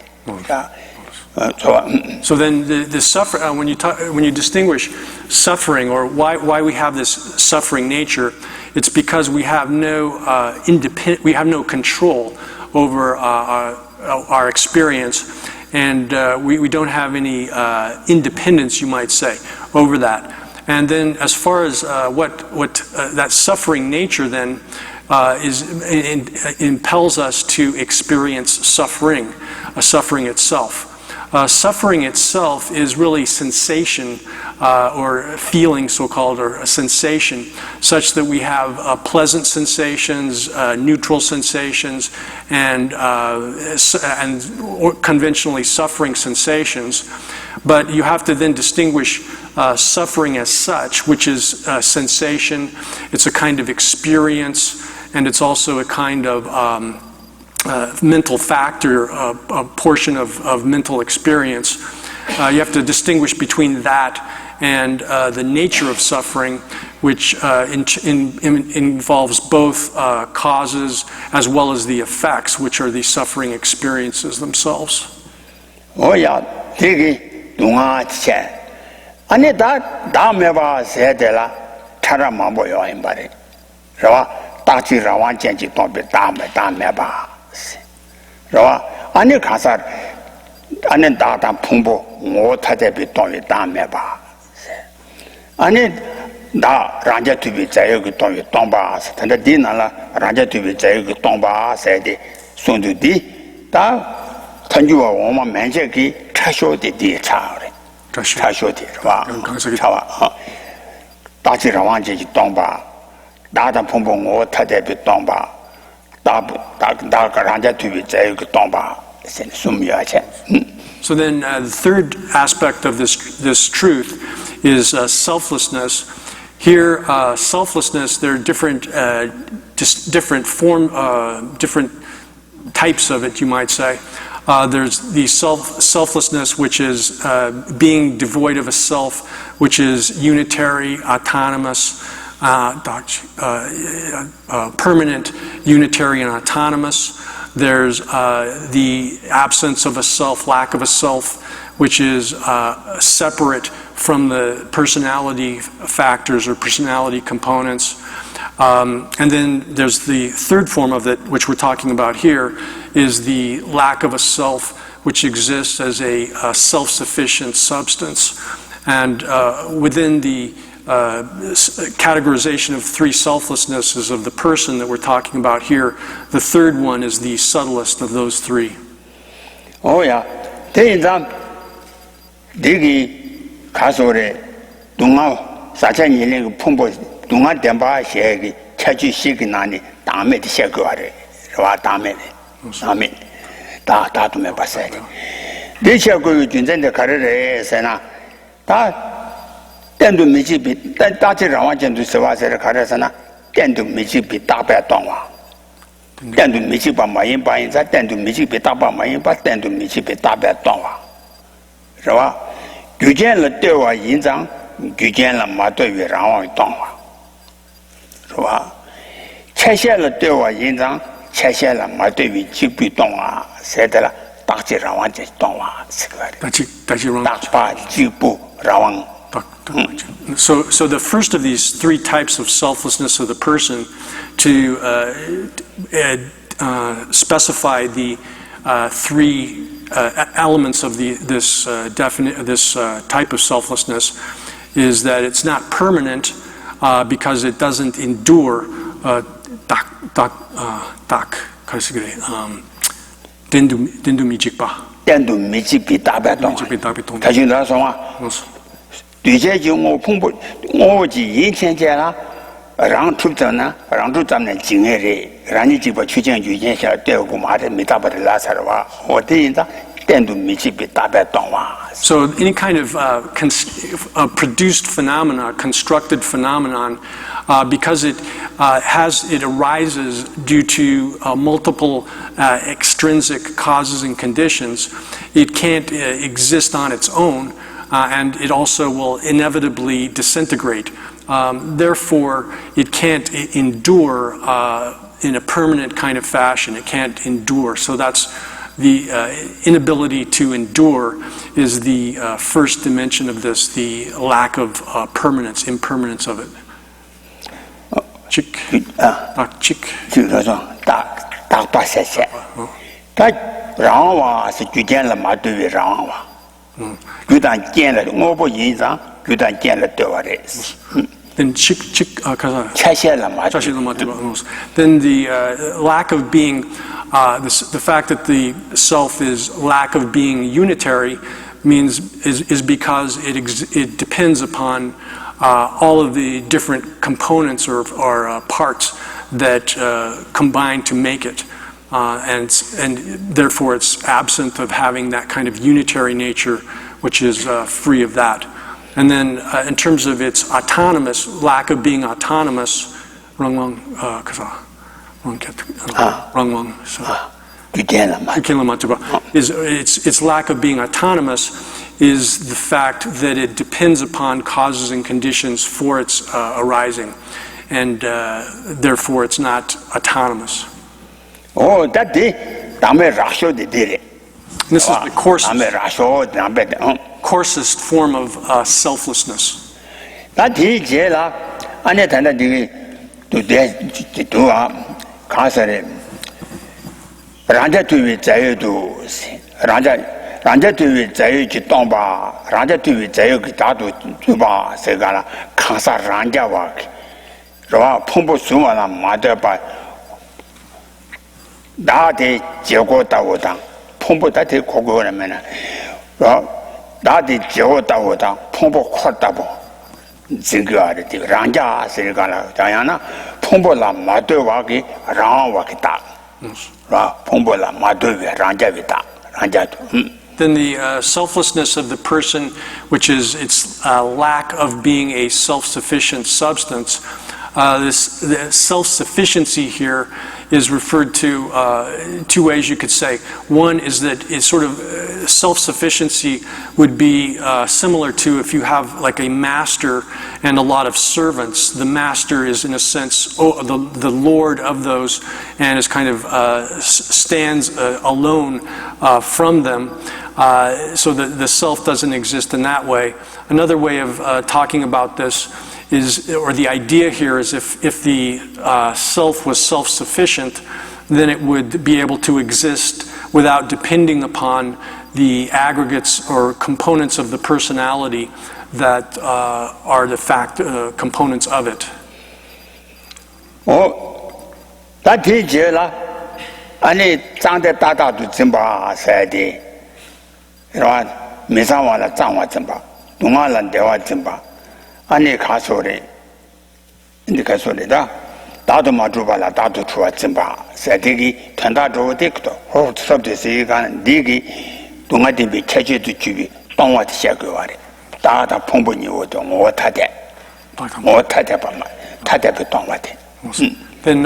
So then the suffer when you distinguish suffering, or why we have this suffering nature, it's because we have no we have no control over our experience, and we don't have any independence, you might say, over that. And then as far as what that suffering nature then impels us to experience suffering itself. Suffering itself is really sensation, or feeling, so-called, or a sensation, such that we have pleasant sensations, neutral sensations, and conventionally suffering sensations. But you have to then distinguish suffering as such, which is a sensation, it's a kind of experience, and it's also a kind of mental factor, a portion of mental experience. You have to distinguish between that and the nature of suffering, which involves both causes as well as the effects, which are the suffering experiences themselves. Oh yeah, 되게 동아체. 아니 다 매봐 세대라 차라만 보여 이 말이. 그래서 딱지라완 전지 동배 다 매봐. 그래서 아니 가서 아니 다다 풍부 못하대비 동이 다 매봐. 아니 나 란자 투비 자유그 동이 동바. 근데 디나라 란자 투비 자유그 동바 세대 손두디 다 탄주와 오마 맨제기 차쇼디 디차래. 차쇼디 봐. 차와. 다지라완 전지 동바. 나다 풍부 못하대비 동바. So then the third aspect of this truth is selflessness. Here, selflessness, there are different just different different types of it, you might say. There's the selflessness, which is being devoid of a self, which is unitary, autonomous, permanent, unitary, and autonomous. There's the absence of a self, lack of a self, which is separate from the personality factors or personality components. And then there's the third form of it, which we're talking about here, is the lack of a self, which exists as a self-sufficient substance. And within the categorization of three selflessnesses of the person that we're talking about here, the third one is the subtlest of those three. Oh yeah, Digi Kasore Dunga Sachani Pumbo Dunga Demba Shegi Chachi Shikinani Damet Shekuare Rawa Damet Damet Datume Basari. They shall go to the Carre Sena Tendu Michipi, Dati Rawajan to Savasa Carasana, Tendu Michipi Tapa Tonga. Tendu Michipa Mayimba in that Tendu Michipi Tapa Mayimba, Tendu Michipi Tapa Tonga. Rawa, Gujen la Dewa Yinzang, Gujen la Matovi Rawan Tonga. Rawa, Chesha la Dewa Yinzang, Chesha la Matovi Chipi Tonga, Setela, Dati Rawan Tonga, That's your Tapa Chipu Rawan. So the first of these three types of selflessness of the person, to specify the three elements of this type of selflessness, is that it's not permanent because it doesn't endure. Dendu mijikpa. Dendu mijipi tabeton. Tajinda soma. Duje ji ngo pungpo ngo ji yin chen jie la rang tu zhen na rang tu zhen ne jing ye re rang ni ji ba chu jian ju jian xia de gu ma de mi da ba de la sa de wa wo de yin da den du mi ji bi da ba dong wa. So any kind of produced phenomena, constructed phenomenon, because it arises due to multiple extrinsic causes and conditions, it can't exist on its own. And it also will inevitably disintegrate. Therefore, it can't endure in a permanent kind of fashion. It can't endure. So that's the inability to endure is the first dimension of this, the lack of permanence, impermanence of it. Chick. Chick. Then then the lack of being, the fact that the self is lack of being unitary is because it depends upon all of the different components or parts that combine to make it. And therefore it's absent of having that kind of unitary nature, which is free of that. And then in terms of its autonomous, lack of being autonomous, its lack of being autonomous is the fact that it depends upon causes and conditions for its arising. And therefore it's not autonomous. Oh, that day, this is the coarsest form of selflessness. That is, Ranja to be Zayu Ranja to be Zayu Chitomba, Ranja to be Zayu Kitatu Tuba, Segala, Kansa Ranja work. Rawa Pumbo Sumana, Mother by Dati Jogo Tawota, Pumbo Tati Kogo Mena, Dati Jogo Tawota, Pumbo Kotabo, Singularity, Ranja, Segala, Diana, Pumbo la Mother Waki, Ran Wakita. Then the selflessness of the person, which is its lack of being a self-sufficient substance, This self-sufficiency here is referred to two ways you could say. One is that it's sort of self-sufficiency would be similar to if you have like a master and a lot of servants. The master is in a sense the lord of those and is kind of stands alone from them. So the self doesn't exist in that way. Another way of talking about this is, or the idea here is if the self was self-sufficient, then it would be able to exist without depending upon the aggregates or components of the personality that are the components of it. That teacher la, ani zangde dada du zimba saidi, right? Misawa la zangwa zimba, dunga la dewa zimba. Ani kasore, indi kasore da, dadu majuba la dadu chua zimba, sadigi tanda zhuwa dikto, ho sabde siyi kan digi dunga dimbi cheche du jubi, dongwa di xia gui wari, dada pongbu ni wo dong, wo tate pa ma, tate pi dongwa di. Then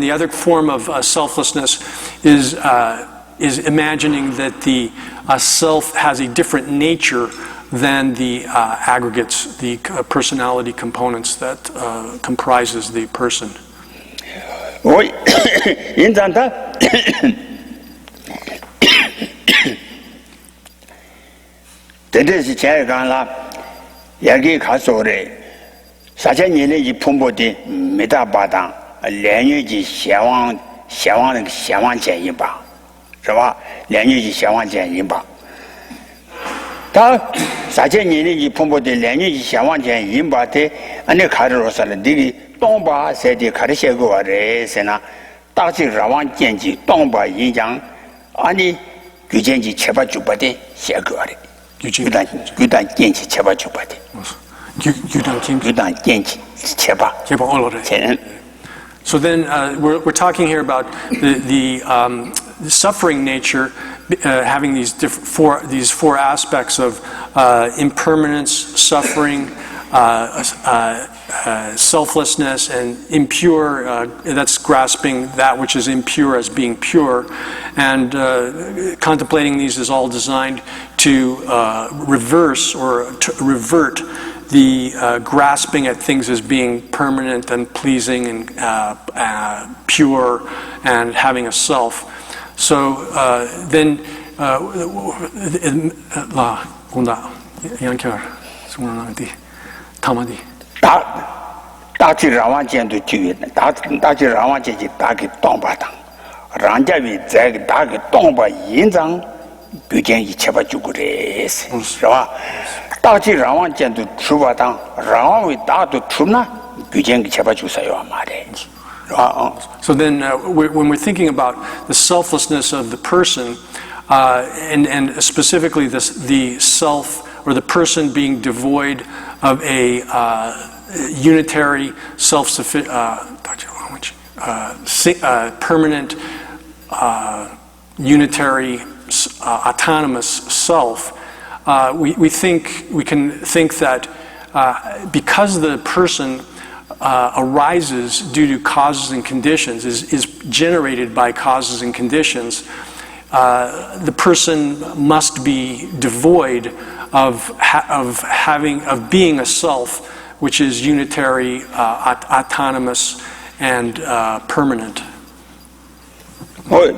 the other form of selflessness is imagining that the self has a different nature than the aggregates, the personality components that comprises the person. 다 사제년이 풍부대 내년이 샤완제 임바테 안에 가르로서는 니기 동바 세디 가르셔고 와레세나 다시 라완 젠지 동바 인장 아니 규젠지 제바 주바데 셔거래 규단 젠지 제바 주바데 규단 젠지 제바 올로래. So then we're talking here about the suffering nature having these four aspects of impermanence, suffering, selflessness, and impure. That's grasping that which is impure as being pure, and contemplating these is all designed to reverse or to revert the grasping at things as being permanent and pleasing and pure and having a self. So then la gunda yankar sunanati tamadi 다지 라완젠도 주의 다지 라완젠지 다기 동바당 란자비 자기 다기 동바 인장 규정 이체바 주고레스是吧 다지 라완젠도 주바당 라완위 다도 주나 규정 이체바 주사요 말에. So then when we're thinking about the selflessness of the person, and specifically the self or the person being devoid of a unitary, self-sufficient, permanent, unitary, autonomous self, we can think that because the person arises due to causes and conditions, is generated by causes and conditions, the person must be devoid of being a self which is unitary, autonomous, and permanent. So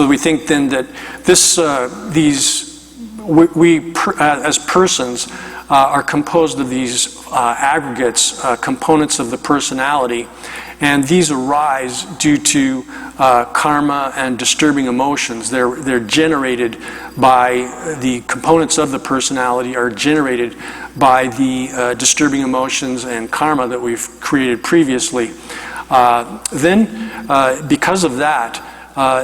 we think then that we as persons are composed of these aggregates, components of the personality, And these arise due to karma and disturbing emotions. They're generated by the components of the personality are generated by the disturbing emotions and karma that we've created previously. Then, because of that,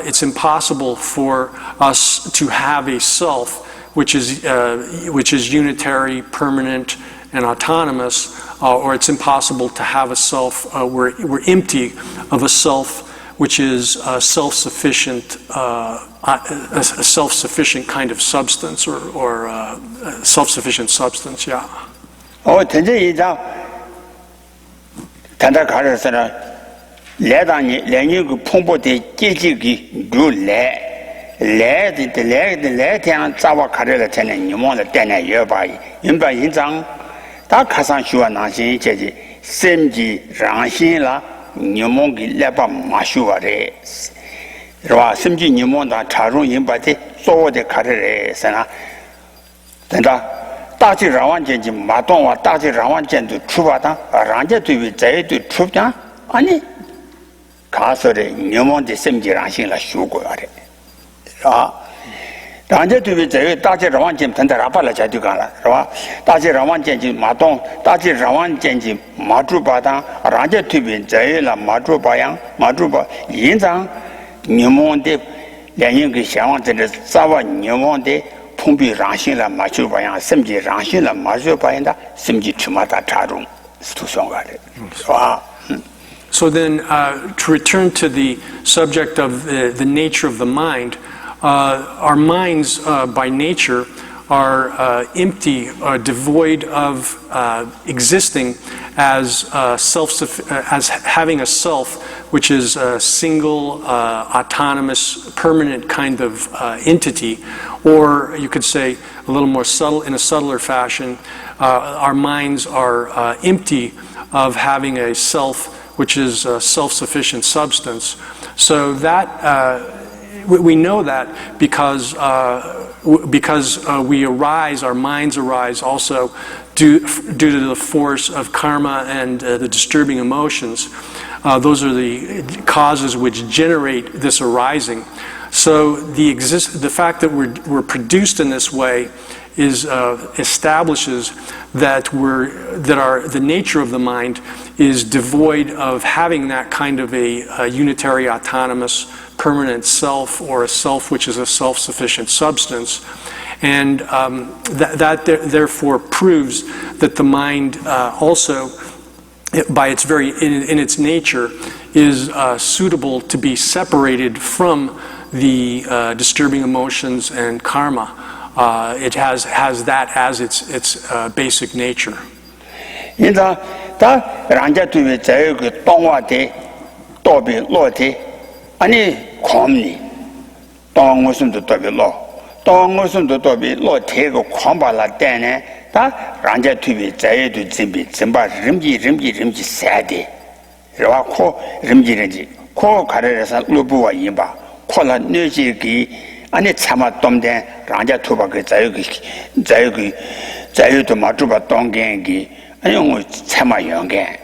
it's impossible for us to have a self which is unitary, permanent, and autonomous, or it's impossible to have a self. We're empty of a self which is self-sufficient, a self-sufficient kind of substance, or self-sufficient substance. Yeah. Oh, today is Tanda Karasana. Ledani, Lenu Pumbo de Gigi grew le tian Zawa Karela Tenan, you want the Dana Yerbai, Imba Inzang, Da Kasan Shua Nansin Jeji, Semji, Ranshin la, Numongi Leba Mashuare, Ra Semji Numonda, Tarun Imbati, so the Karere Sana. Tanda Taji Rawan Genji, Maton, Taji Rawan Gen to Trubata, Ranja to be Zay to Trubta, Ani Kasore, Numon de Semji Ranshin la Shuguare. Ranja to be Zay, Taji Rawan Jim Tantarapala Jadugala, Taji Rawan Genji, Maton, Taji Rawan Genji, Madrubata, Ranja to be Zay la Madrubayang, Madruba, Yinzang, Numon de Liang Xiang, the Zawa Numon de Pumbi Ranshin la Machubayang, Semji Ranshin la Majubayanda, Semji Chumata Tarung, Stusongare. So then, to return to the subject of the nature of the mind, our minds by nature are empty, devoid of existing as as having a self, which is a single, autonomous, permanent kind of entity, or you could say a little more subtle, in a subtler fashion, our minds are empty of having a self which is a self-sufficient substance. So that we know that because we arise, our minds arise also due to the force of karma and the disturbing emotions. Those are the causes which generate this arising. So the fact that we're produced in this way establishes that the nature of the mind is devoid of having that kind of a unitary, autonomous, permanent self, or a self which is a self-sufficient substance. And that therefore proves that the mind also, by its in its nature, is suitable to be separated from the disturbing emotions and karma. It has that as its basic nature. Ranja to be Zayuk, Tongwate, Toby, Lotte, Ani Comni, Tongosum to Toby Law, Tongosum to Toby, Lotte, Combala Dane, Ranja to be Zay to Zimbi, Zimba, Rimji, Sadi, Rawako, Rimji, Ko Karasa, Lubua Yimba, Kola Nuji, Ani Sama Tomden, Ranja Tubaka Zayuk to Matuba Tongengi. I don't Sama Yongan.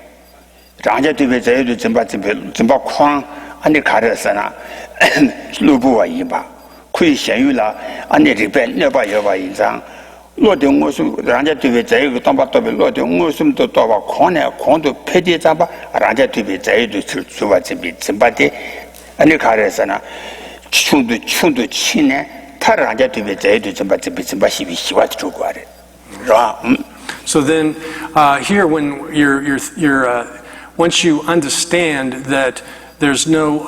Ranja to be Zay to Zimba Kwang, and the Karasana, Lubua Yiba, Kui Shayula, and the repent never Yova in Zang. Lord Ranja to be Zay to Tomba to be Lord Musum to Toba Kona, Kondo Pedi Zamba, Ranja to be Zay to Suva Zimbati, and the Karasana, Chundu Chine, Taranja to be Zay to Zimbashi, she was to Guare. So then, here, when you're once you understand that there's no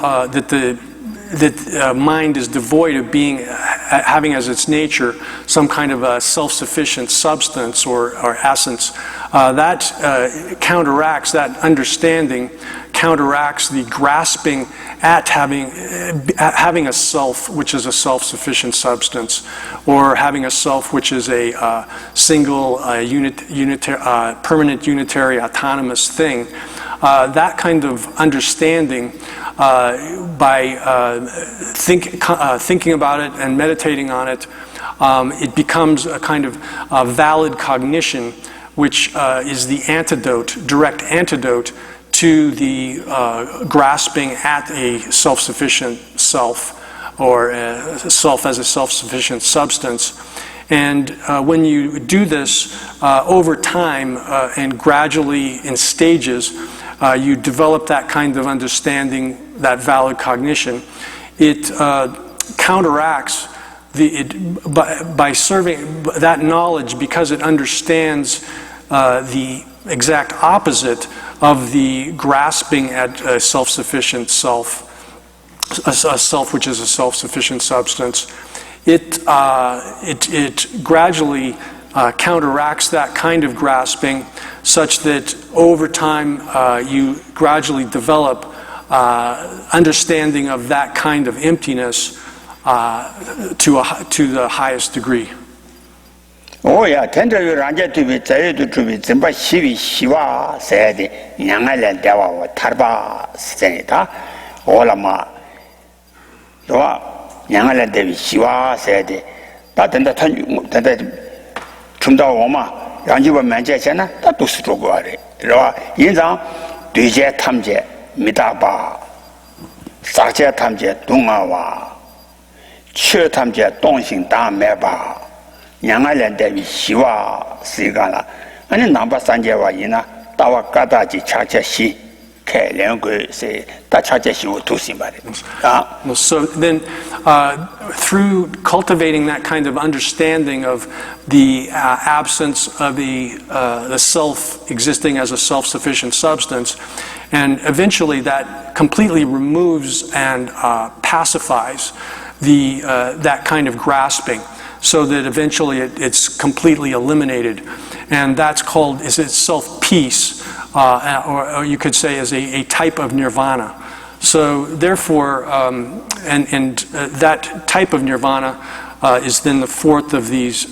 that mind is devoid of having as its nature some kind of a self-sufficient substance or essence, that counteracts that understanding, counteracts the grasping at having a self which is a self-sufficient substance, or having a self which is a single, permanent, unitary, autonomous thing. That kind of understanding, by thinking about it and meditating on it, it becomes a kind of valid cognition, which is the direct antidote to the grasping at a self-sufficient self, or self as a self-sufficient substance. And when you do this over time and gradually in stages, you develop that kind of understanding, that valid cognition. It counteracts by serving that knowledge, because it understands the exact opposite of the grasping at a self-sufficient self, a self which is a self-sufficient substance. It gradually counteracts that kind of grasping, such that over time you gradually develop understanding of that kind of emptiness to the highest degree. Oh yeah, tender ranja to be to be zimba shiva said Yangala Deva Tarba Senata Olama Yangala Devi Shiva said that in the Chunda Oma Ranjiva Manjana that to Strugari Yinza Duje Tamje Mitaba Sacha Tamje Dungawa Che Tamje Dongxing Dan Meba Yangala Devi Shiva Sigala and number Sanjava Yina Tawa Kataji Chachashi Kalengu say that Chachashi to somebody. So then through cultivating that kind of understanding of the absence of the self existing as a self-sufficient substance, and eventually that completely removes and pacifies that kind of grasping, so that eventually it's completely eliminated. And that's called, is itself peace, or you could say as a type of nirvana. So therefore, that type of nirvana is then the fourth of these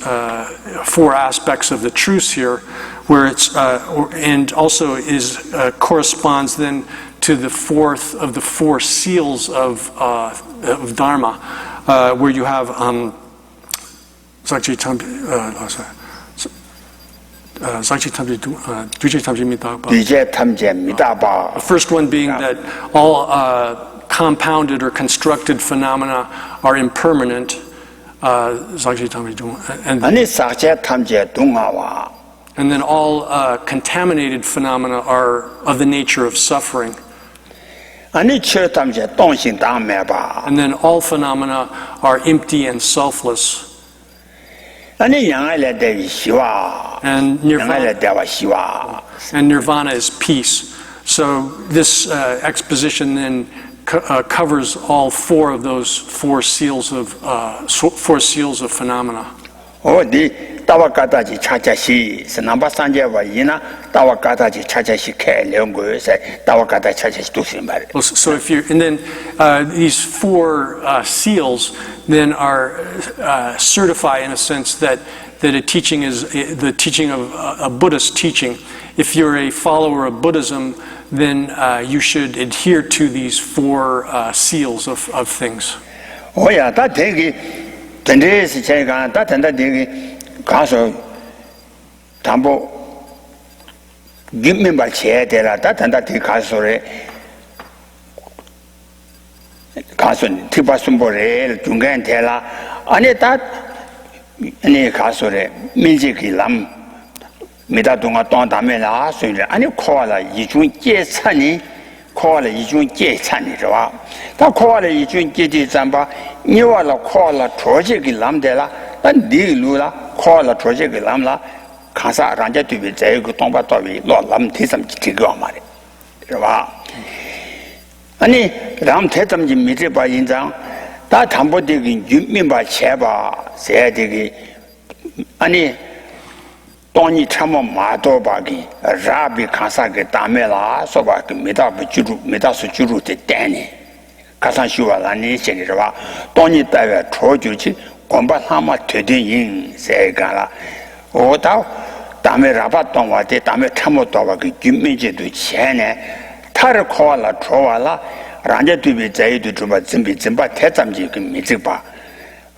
four aspects of the truths here, where it's, and also corresponds then to the fourth of the four seals of Dharma, where you have the first one being that all compounded or constructed phenomena are impermanent, and then all contaminated phenomena are of the nature of suffering. And then all phenomena are empty and selfless. And nirvana is peace. So this exposition then covers all four of those four seals of phenomena. Oh, the Tawakataji Chachashi, Sanamba Sanjava Yina, Tawakataji Chachashi Kalungu, Tawakata Chachashi to Simbari. So if you, and then these four seals then are certify in a sense that a teaching is the teaching of a Buddhist teaching. If you're a follower of Buddhism, then you should adhere to these four seals of things. Oh yeah, that thing. Tendres Chegana, that and that Gaso Tambo give me by chair there, that and that Casore Cason Tipasumbore, Jungan Tela, and that any Casore, Mijiki Lam, Midadunga Tontamela, and you call a Yijun Jesani. Call a Yijun Jesani, that call a Yijun Jedi Zamba, you are call a project Lamdela, and D Lula call a project Lamla, Casa Ranja to be Zago Tomba Tobi, Lord Lam Tisam Tigomari. Any Ram Tetam Jimmy by Inzang, that Tambo digging, you mean by Cheba, said any Tony Chamo Mato Bagi, Rabi Kasaki Tamela, Sobaki, Metasuchuru, Danny, Kasanshua Lani, Senra, Tony Tava, Trojuchi, Combatama Tedin, say Gala. O thou, Dame Rabaton, what they Dame Chamotova, Jimmy to Chene, Tarakola, Troala, Ranja to be Zay to Zimbi Zimba, Tetamji, Miziba,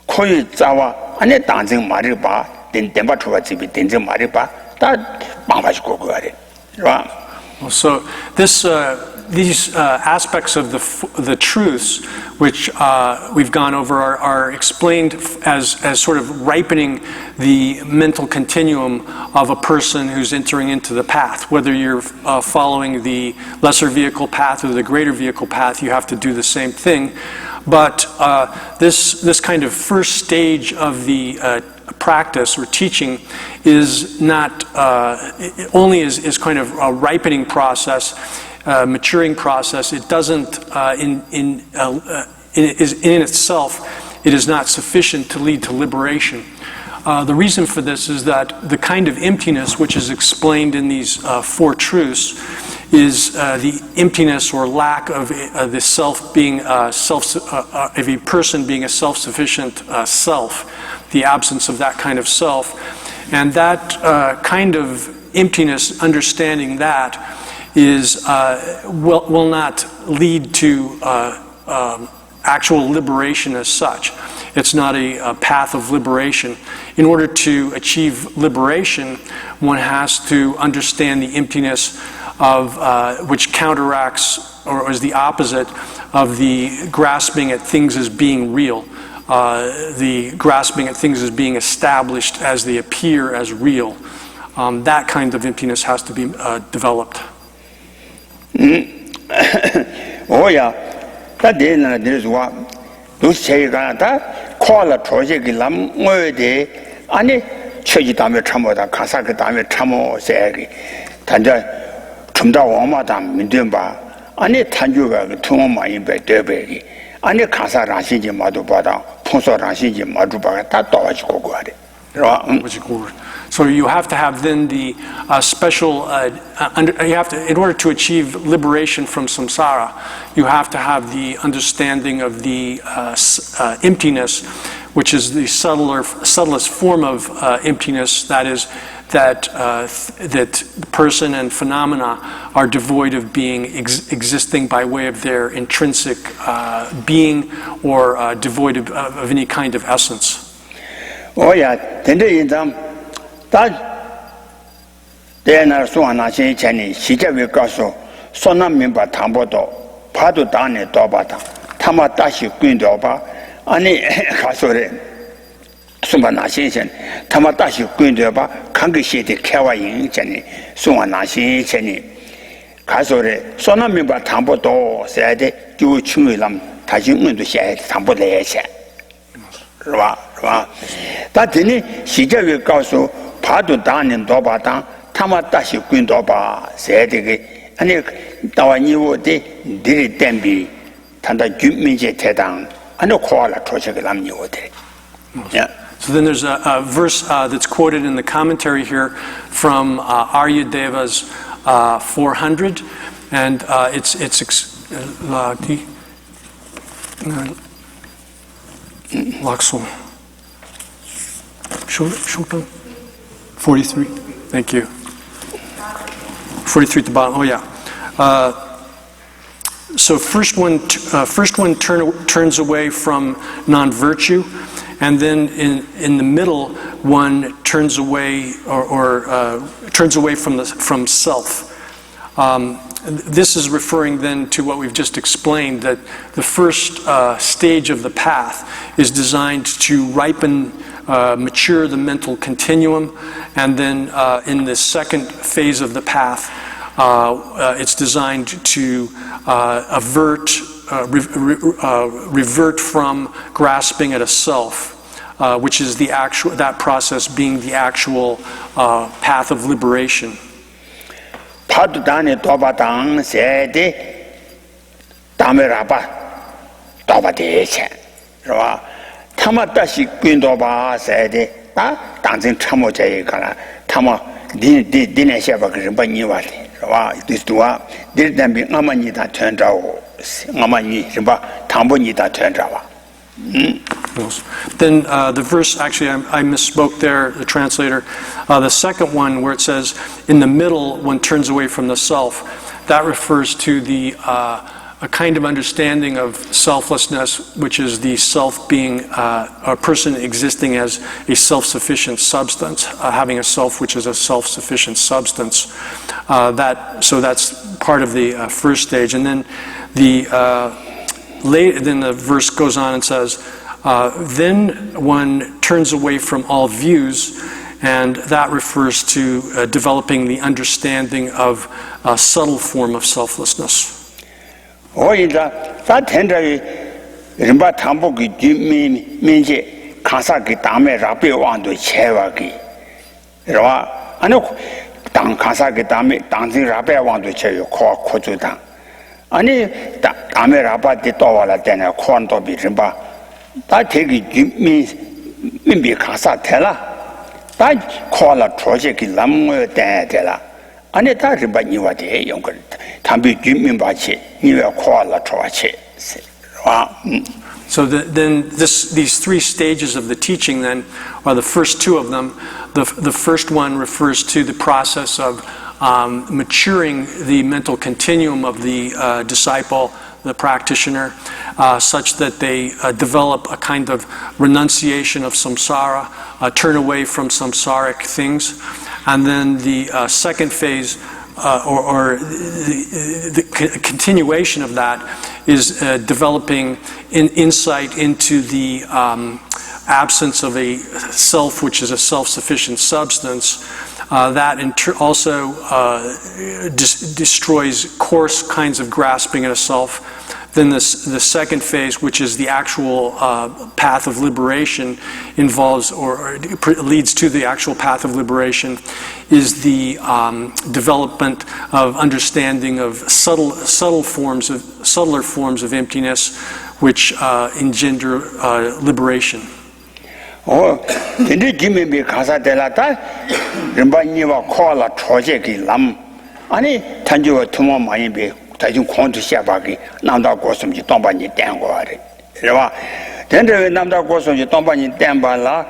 Koi Zawa, and a dancing Mariba. Then Demba Trovazi, Denzel Maripa, that Bambash Gogari. So these aspects of the truths, which we've gone over, are explained as sort of ripening the mental continuum of a person who's entering into the path. Whether you're following the lesser vehicle path or the greater vehicle path, you have to do the same thing. But this kind of first stage of the practice or teaching is not only is kind of a ripening process, maturing process. It doesn't in itself, it is not sufficient to lead to liberation. The reason for this is that the kind of emptiness which is explained in these four truths is the emptiness or lack of the self being of a person being a self-sufficient self, the absence of that kind of self, and that kind of emptiness, understanding that, is will not lead to actual liberation as such. It's not a path of liberation. In order to achieve liberation, one has to understand the emptiness of which counteracts or is the opposite of the grasping at things as being real, the grasping at things as being established as they appear as real. That kind of emptiness has to be developed. Oh yeah, that didn't this one. Those say that call a project lam de any church damage tramoda, Kasaka damage tramo say, Tanja Tumda Wamadam, Mindumba, any Tanjuga, Tuma in Bedebegi, any Kasa Rashiji Madubada, Ponso Rashiji Maduba, that dodge go good. So you have to have then the special, you have to, in order to achieve liberation from samsara, you have to have the understanding of the emptiness, which is the subtlest form of emptiness, that is, that person and phenomena are devoid of being existing by way of their intrinsic being, or devoid of any kind of essence. Oh yeah, that then are so annoying, she will go so. So not member Tambodo, Padu Dane Dobata, Tamatashi Quindoba, Ani Casore, Sumanashin, Tamatashi Quindoba, Kangishi Kawa in Jenny, Suanashi Jenny. Casore, so not member Tambodo said, You Chumulam, Tajun to share Tambode. That in she will go so. Padu Dan in Dobata, Tamatashi Quindoba, said again, and Dawani did it then be Tanda Jumije Tedan, and no call a project Lamni. Yeah. So then there's a verse that's quoted in the commentary here from Arya Deva's 400, and it's Lakso. Shultan. 43. Thank you. 43 at the bottom. Oh yeah. So first one turns away from non-virtue, and then in the middle one turns away turns away from self. This is referring then to what we've just explained, that the first stage of the path is designed to ripen, mature the mental continuum, and then in the second phase of the path, it's designed to revert from grasping at a self, which is that process being the actual path of liberation. Padudane Tobatang said, Dameraba Tobadeche. Tamatashi Quindoba said, Dancing Tamoja, Tama didn't have a Rimbaniwati. This two did them be Amanita turned out, Amani, Tambonita turned out. Then the verse, actually I misspoke there, the translator. The second one where it says, in the middle one turns away from the self, that refers to the a kind of understanding of selflessness, which is the self being a person existing as a self-sufficient substance, having a self which is a self-sufficient substance. So that's part of the first stage. And then then the verse goes on and says, then one turns away from all views, and that refers to developing the understanding of a subtle form of selflessness. 당 가사게 담에 당진 라베 왕도 쳐요 코주당 아니 담에 라바디 또와라 때네 콘도 비름바 다 되기 민비 가사 되라 다 콜라 프로젝트 남모 때라 아니 다 리바니와 돼 용걸 담비 주민바치 니와 콜라 좋아치 와 So then these three stages of the teaching then are the first two of them. The first one refers to the process of maturing the mental continuum of the disciple, the practitioner, such that they develop a kind of renunciation of samsara, turn away from samsaric things. And then the second phase, or the continuation of that, is developing insight into the absence of a self, which is a self-sufficient substance. That also destroys coarse kinds of grasping at a self. Then the second phase, which is the actual path of liberation, involves or leads to the actual path of liberation, is the development of understanding of subtler forms of emptiness, which engender liberation. 근데 김이 가사 될라다 림바니와 콜라 프로젝트 람 아니 단주와 투모 많이 비 다중 콘트 시아바기 남다 고슴지 동반이 땡고아래 그래봐 된데 남다 고슴지 동반이 땡발라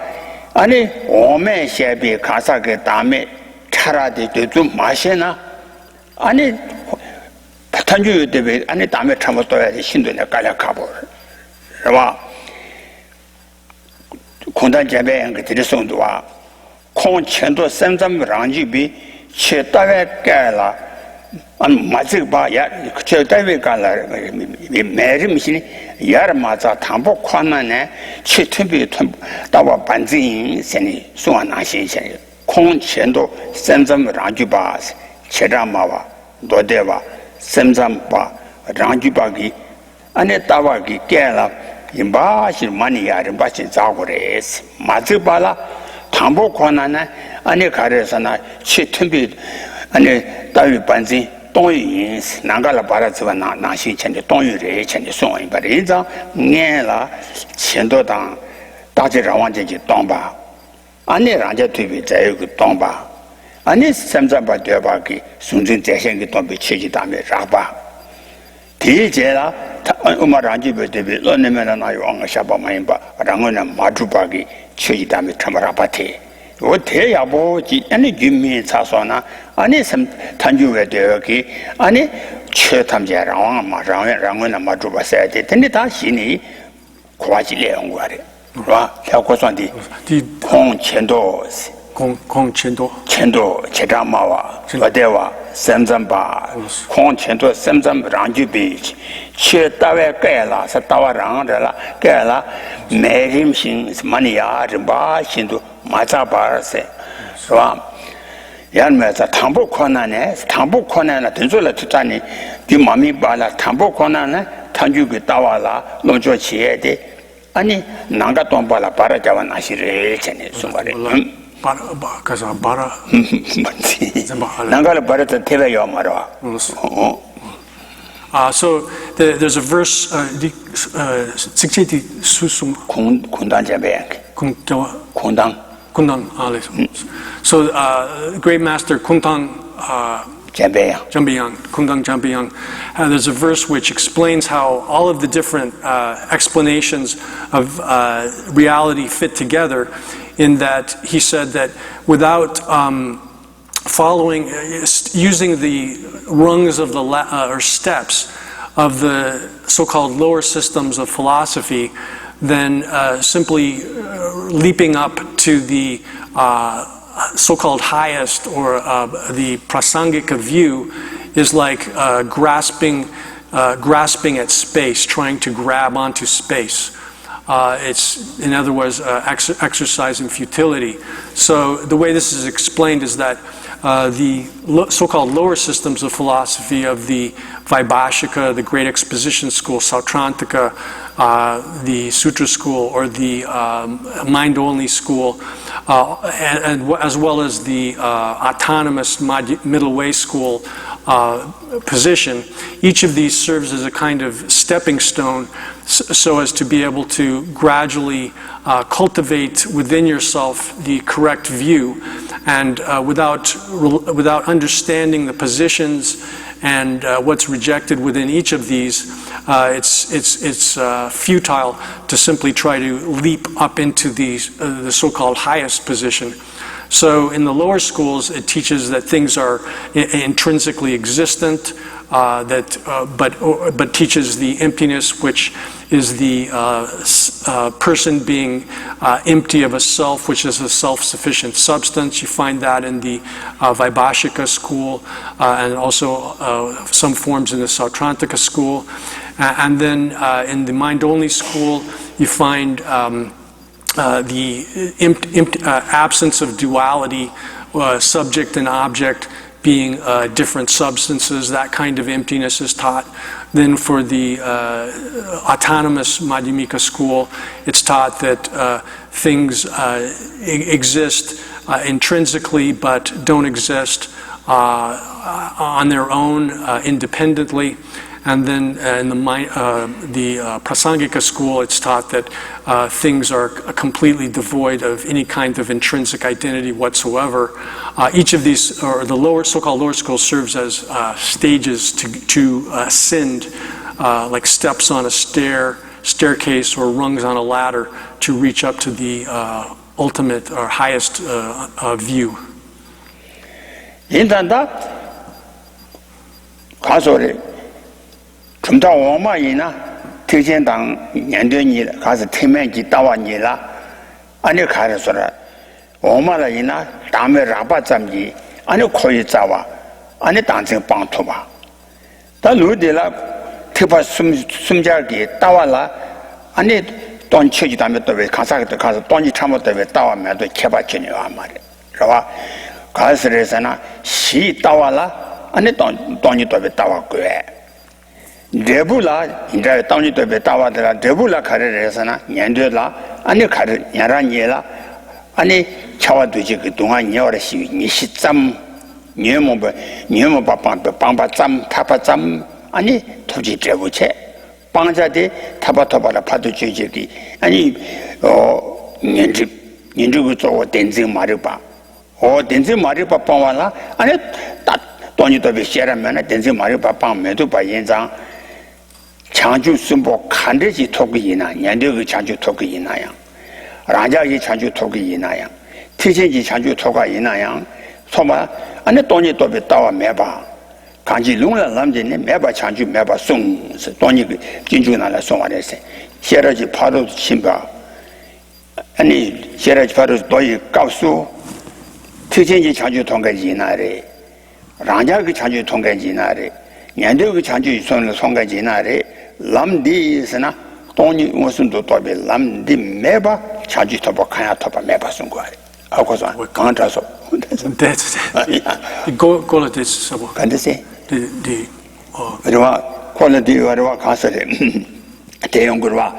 아니 오메 셰비 가사게 다음에 차라디 좀 마시나 아니 단주요 때에 아니 다음에 참아 떠야지 신도네 깔려 가버 그래봐 공단 재배한 그 들이송도와 콩천도 삼삼랑지비 최다에 깨라 안 맞을 봐야 최다에 가라 매rim신 야르마자 담보 관만에 최트비 다와 반진 선이 소환하신신 콩천도 삼삼랑지바 체라마와 도대와 삼삼바 랑지바기 안에 다와기 깨라 임바시 마니야를 바시 자고레스 마즈발라 담보 권한에 아니 가르서나 치튼비 아니 다위 반지 동유인 나가라 바라즈와 나시 천지 동유레 천지 송이 바리자 녜라 천도당 다지라완제지 동바 아니 란제 투비 자유그 동바 아니 삼삼바 되바기 순진 재생기 동비 치지 다음에 라바 대제라 우마란지 베데비 너네면은 아유 엉샤바 마임바 랑원은 마주바기 치지담이 참아라바티 오 대야보지 아니 김미 차소나 아니 삼 단주에 되어기 아니 최탐제랑 랑원은 마주바세야 돼 근데 다 신이 고아지래 온 거래 와 theo 디 공천도 천도 제자마와 어대와 삼삼바 공천도 삼삼 랑주비 최다외 깨라 사다와랑들라 깨라 매림신 마니야 르바 신도 마자바세 와 야르메자 탐보 권한에 된소라 투자니 디 마미 발라 탐보 권한에 탄주기 따와라 논조 지에데 아니 나가 돈발라 바라자와 나시를 전에 숨바래 Kaza bara. Nangala barata teveyo marwa. So there's a verse. Sikcheti susum. Kundan jabeyak. Kundang. So Great Master Kundang. Jambyang, Kundang Jambyang. There's a verse which explains how all of the different explanations of reality fit together, in that he said that without using the rungs of the or steps of the so-called lower systems of philosophy, then simply leaping up to the so-called highest or the prasangika view is like grasping at space, trying to grab onto space. It's, in other words, exercise in futility. So the way this is explained is that the so-called lower systems of philosophy of the Vaibhashika, the Great Exposition School, Uttaratantra, the Sutra School, or the Mind-Only School, and as well as the autonomous Middle Way School position, each of these serves as a kind of stepping stone so as to be able to gradually cultivate within yourself the correct view, and without understanding the positions and what's rejected within each of these, it's futile to simply try to leap up into the so-called highest position. So in the lower schools, it teaches that things are intrinsically existent, but teaches the emptiness, which is the person being empty of a self, which is a self-sufficient substance. You find that in the Vaibhashika school, and also some forms in the Sautrantika school. And then in the Mind-Only school, you find the absence of duality, subject and object being different substances. That kind of emptiness is taught. Then for the autonomous Madhyamika school, it's taught that things exist intrinsically but don't exist on their own independently. And then in the Prasangika school, it's taught that things are completely devoid of any kind of intrinsic identity whatsoever. Each of these, or the so-called lower schools, serves as stages to ascend, like steps on a staircase or rungs on a ladder to reach up to the ultimate or highest view. 좀더 오마이나 특전당 연대니 가서 태면기 따와니라 아니 가르서라 오마라이나 다음에 라바잠기 아니 코이 자와 아니 당생 방토바 다 루데라 특파 숨자기 따와라 아니 돈 쳐지 다음에 또왜 가서 돈이 참았다 왜 따와면 또 개바치냐 말이야 그러와 가서래서나 시 따와라 아니 돈이 또왜 따와고 데불라 이제 땅이 또 배타와더라 데불라 가르래서나 년되라 아니 가르 야란이라 아니 차와도지 그 동안 여러시 미시점 녀모 빵바점 타바점 아니 토지 제부체 빵자데 타바타바라 파도 주지기 아니 년주고 저 된지 말이봐 된지 말이봐 빵와라 아니 딱 돈이 또 배시라면 된지 말이봐 빵 매도 봐 연장 창주 순보 칸데지 토기이나 년대의 창주 토기이나야 라자의 창주 토기이나야 티제지 창주 토가 이나야 소마 안에 돈이 또 배다와 매바 간지 롱라 남제네 매바 창주 매바 송 돈이 진주나라 송아래세 셰라지 파도 신바 아니 셰라지 파도 도이 가수 티제지 창주 통과지나래 라자의 창주 통과지나래 년대의 창주 손을 송가지나래 람디스나 돈이 무슨 도토베 람디 메바 차지 토바 카야 토바 메바 순거래 아고서 강타서 That's quality so 간데세 the 그러와 퀄리티 와와 가서래 대용 그러와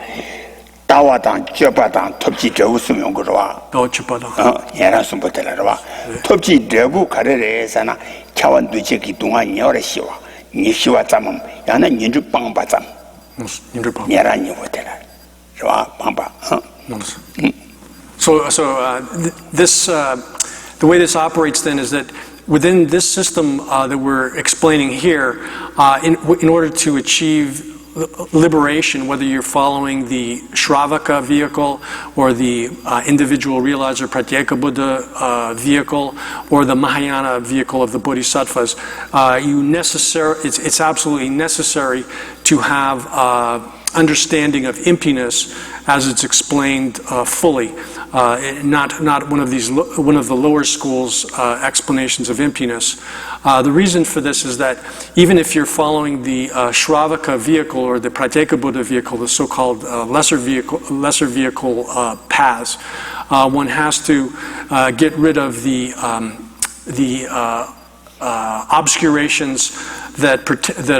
따와당 쥐바당 톱지 저우스면 그러와 또 쥐바당 예라스 못들어와 톱지 대부 가래래서나 차원도 지기 동안 여러시와 니시와 잠음 야는 인주 빵바잠 야란이 못해라 좋아 빵바 So this the way this operates then is that within this system that we're explaining here, in order to achieve liberation, whether you're following the Shravaka vehicle or the individual realizer Pratyeka Buddha vehicle or the Mahayana vehicle of the Bodhisattvas, it's absolutely necessary to have understanding of emptiness as it's explained fully. not one of the lower schools explanations of emptiness. The reason for this is that even if you're following the Shravaka vehicle or the Pratyeka Buddha vehicle, the so-called lesser vehicle paths, one has to get rid of the obscurations that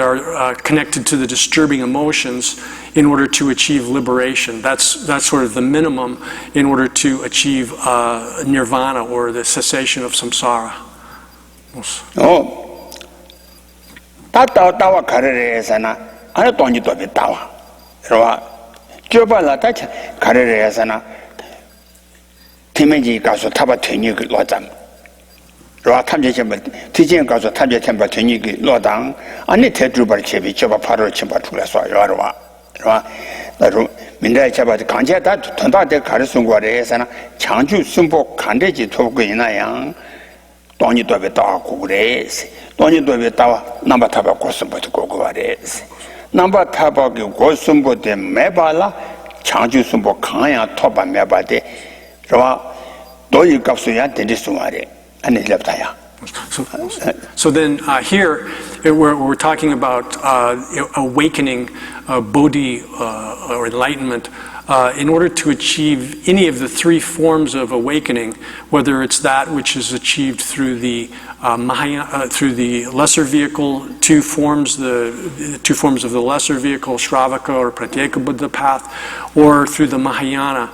are connected to the disturbing emotions in order to achieve liberation. That's sort of the minimum in order to achieve nirvana or the cessation of samsara. Oh, tawa karere sana, ana tonji tobi tawa. Rwa, joba la tacha karere sana, timeji kaso taba tenyi lozam. Rwa tamje chemba, tijen kaso tamje chemba tenyi lodang, ani te drubar chebi joba paro chemba chula so rwa. Rwa, naru minda chaba kanje da tonda de karisungo re sana, changju sumbo kandeji tobu inayang. 돈이 더 배다 고그레스 돈이 더 배다 남바 타바 고스부터 고고와레스 남바 타바기 고스부터 매발라 창주 숨보 강야 토바 매바데 저와 돈이 값이야 되리수마레 아니 lep다야. So then here we're talking about awakening, bodhi or enlightenment. In order to achieve any of the three forms of awakening, whether it's that which is achieved through the through the lesser vehicle, two forms of the lesser vehicle, Shravaka or Pratyeka Buddha path, or through the Mahayana,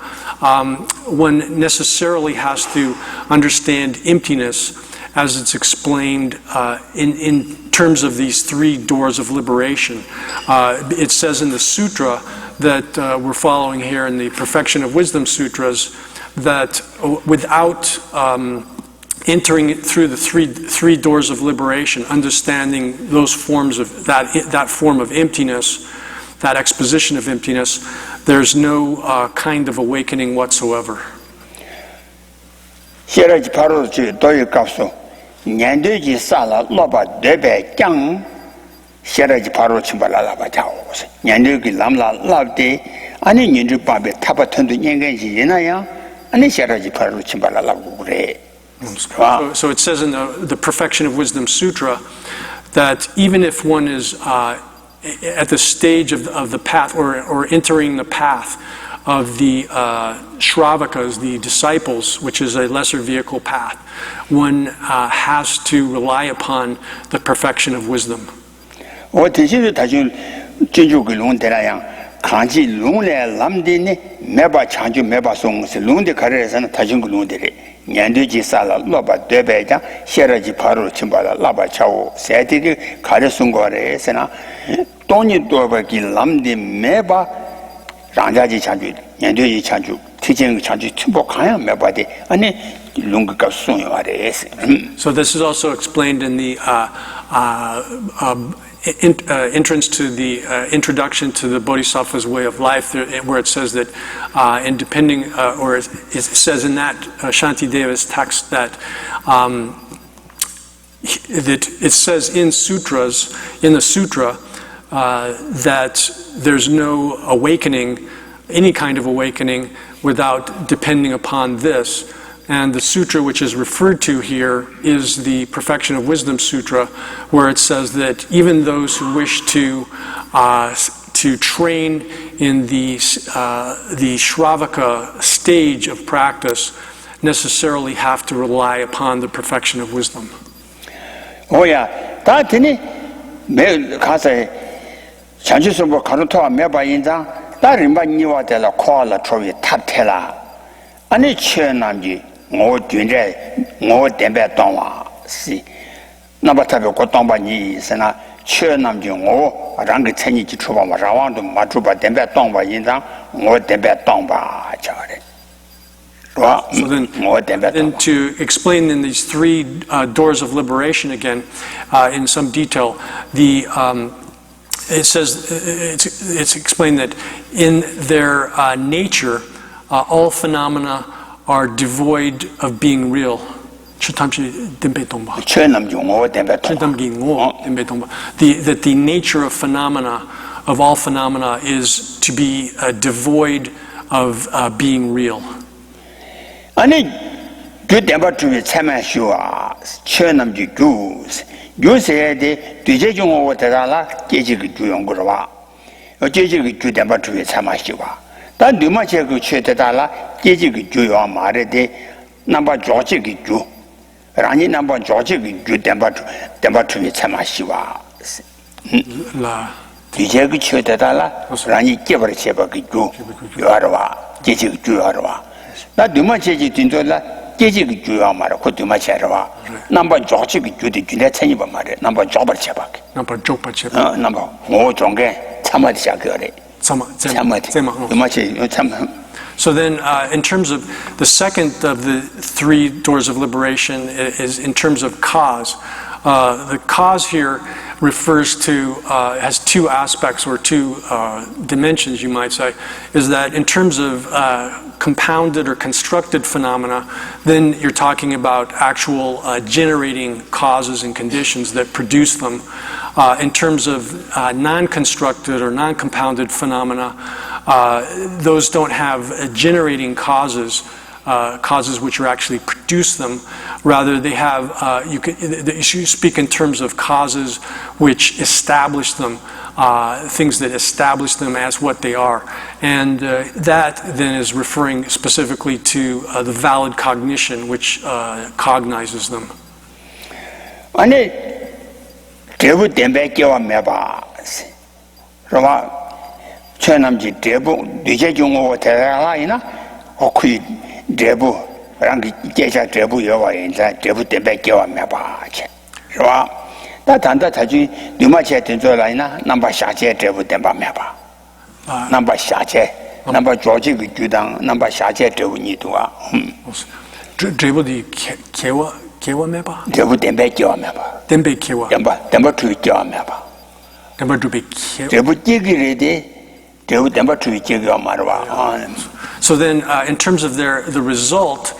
one necessarily has to understand emptiness as it's explained in terms of these three doors of liberation. It says in the sutra that we're following here in the Perfection of Wisdom Sutras that without entering through the three doors of liberation, understanding those forms of that form of emptiness, that exposition of emptiness, there's no kind of awakening whatsoever. 년도지 살아 로바 데베 짱 셔라지 바로 침발라라바 자오스 년도기 람라 라데 아니 년주 바베 타바턴도 년간지 예나야 아니 셔라지 바로 침발라라고 그래. So it says in the Perfection of Wisdom Sutra that even if one is at the stage of the path or entering the path of the Shravakas, the disciples, which is a lesser vehicle path, one has to rely upon the perfection of wisdom. 랑자지 찬주 년도지 찬주 티쟁 찬주 tumbo 가야 매바데 아니 룽가 송요아레스. So this is also explained in the entrance to the introduction to the Bodhisattva's way of life, where it says that in depending or it says in that Shantideva's text that that it says in the sutra that there's no awakening, any kind of awakening, without depending upon this. And the sutra which is referred to here is the Perfection of Wisdom Sutra, where it says that even those who wish to train in the Shravaka stage of practice necessarily have to rely upon the perfection of wisdom. Oh yeah, that me kase chanjusumbo karutoa meba inza darimba niwa de la koala trovi tatela ani chenamji ngo junje ngo dembe tongwa si nabatabe ko tongba ni sena chenamji ngo rangi chenyi ji chuba ma rawando ma chuba dembe tongba inza ngo dembe tongba chare. So then to explain in these three doors of liberation again in some detail, it says it's explained that in their nature, all phenomena are devoid of being real. That the nature of phenomena, of all phenomena, is to be devoid of being real. 아니 그 대바투에 참아시와 천남지 주스 요새에 뒤제 중국어 대달라 계지기 주용 거와 어제지기 주 대바투에 참아시와 단 누마체 그 최대달라 계지기 주요 말에데 남바 조지기 주 라니 남바 조지기 주 대바투에 참아시와 라 뒤제 그 최대달라 라니 깨버려 제바기 주 요하러와 계지기 주요하러와 나 누마체지 딘돌라 계지기 주요 말아 그 누마체라와 남바 조지기 주디 준대 천이바 말에 남바 조버 제바기 넘버 조바 제바 넘버 오 종게 참아디 시작하래 참아디 누마체 참 So then, in terms of the second of the three doors of liberation is in terms of cause. The cause here refers to, has two aspects or two dimensions, you might say, is that in terms of compounded or constructed phenomena, then you're talking about actual generating causes and conditions that produce them. In terms of non-constructed or non-compounded phenomena, those don't have generating causes, causes which are actually produce them. Rather, they have, you speak in terms of causes which establish them, things that establish them as what they are. And that then is referring specifically to the valid cognition which cognizes them. 아니 대부 댐백기와 매바 로마 천남지 대부 뉘제 중국어 대라이나 어쿠이 대부 랑기 제자 대부 여와 인자 대부 댐백기와 매바체 로마 다 단다 자주 누마체 된줄라이나 남바 샤제 대부 댐바 매바 남바 샤제 남바 조지 그 주당 남바 샤제 대부 니도아 대부디 개와 매바 대부 댐백기와 매바 댐베 개와 댐바 투기와 매바 댐바 두베 개 대부 찌기래데 대부 댐바 투기와 말와 So then, in terms of the result,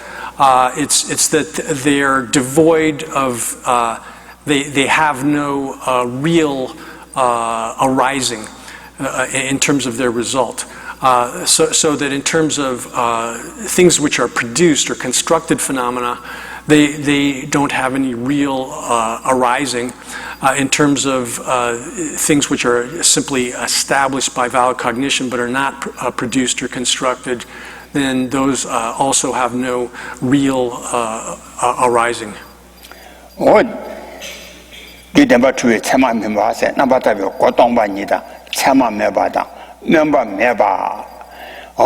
it's that they are devoid of, they have no real arising in terms of their result. So that in terms of things which are produced or constructed phenomena, they don't have any real arising. In terms of things which are simply established by valid cognition but are not produced or constructed, then those also have no real arising.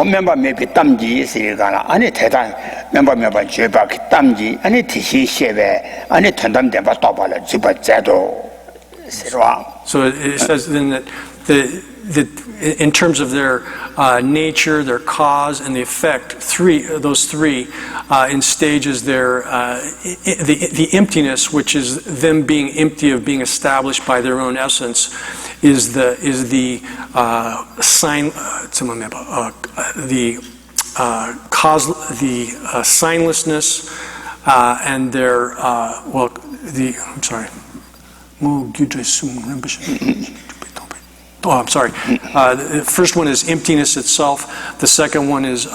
member maybe tamji sirigala ani theta member jeba ki tamji ani tishi shebe ani thandam demba tobala jiba jado sirwa. So it says then that in terms of their nature, their cause, and the effect, those three in stages, the emptiness, which is them being empty of being established by their own essence, is the signlessness and their I'm sorry. The first one is emptiness itself. The second one is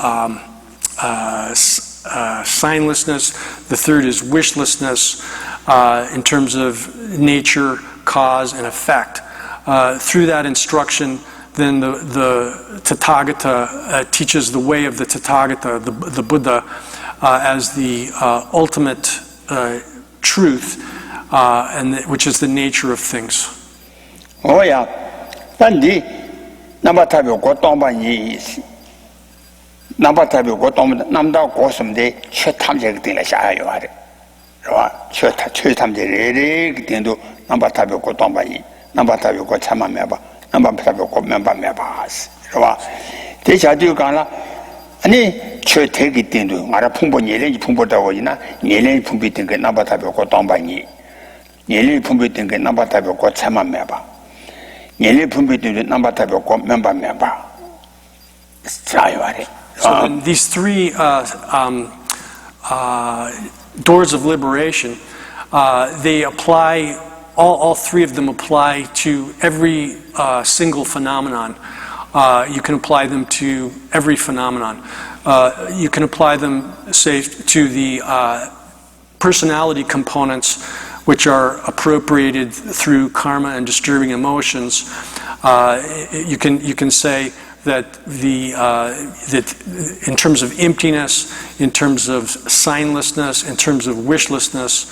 signlessness. The third is wishlessness in terms of nature, cause, and effect. Through that instruction, then the Tathagata teaches the way of the Tathagata, the Buddha, as the ultimate truth, which is the nature of things. Oh yeah. Tandi namatabi ko tomba ni namatabi ko tomba namda ko somde che tamje ke la sha yo are ro che tamje re ke do namatabi ko tomba ni namatabi ko chama me ba namatabi ko memba me ba ro de ja ju ga la ani che te ke do ngara phumbo nyele ji phumbo da wo ina nyele phumbi ten ke namatabi ko tomba ni nyele phumbi ten ke namatabi ko chama me ba So then these three doors of liberation, they apply, all three of them apply to every single phenomenon. You can apply them to every phenomenon. you can apply them, say, to the personality components which are appropriated through karma and disturbing emotions. You can say that that in terms of emptiness, in terms of signlessness, in terms of wishlessness,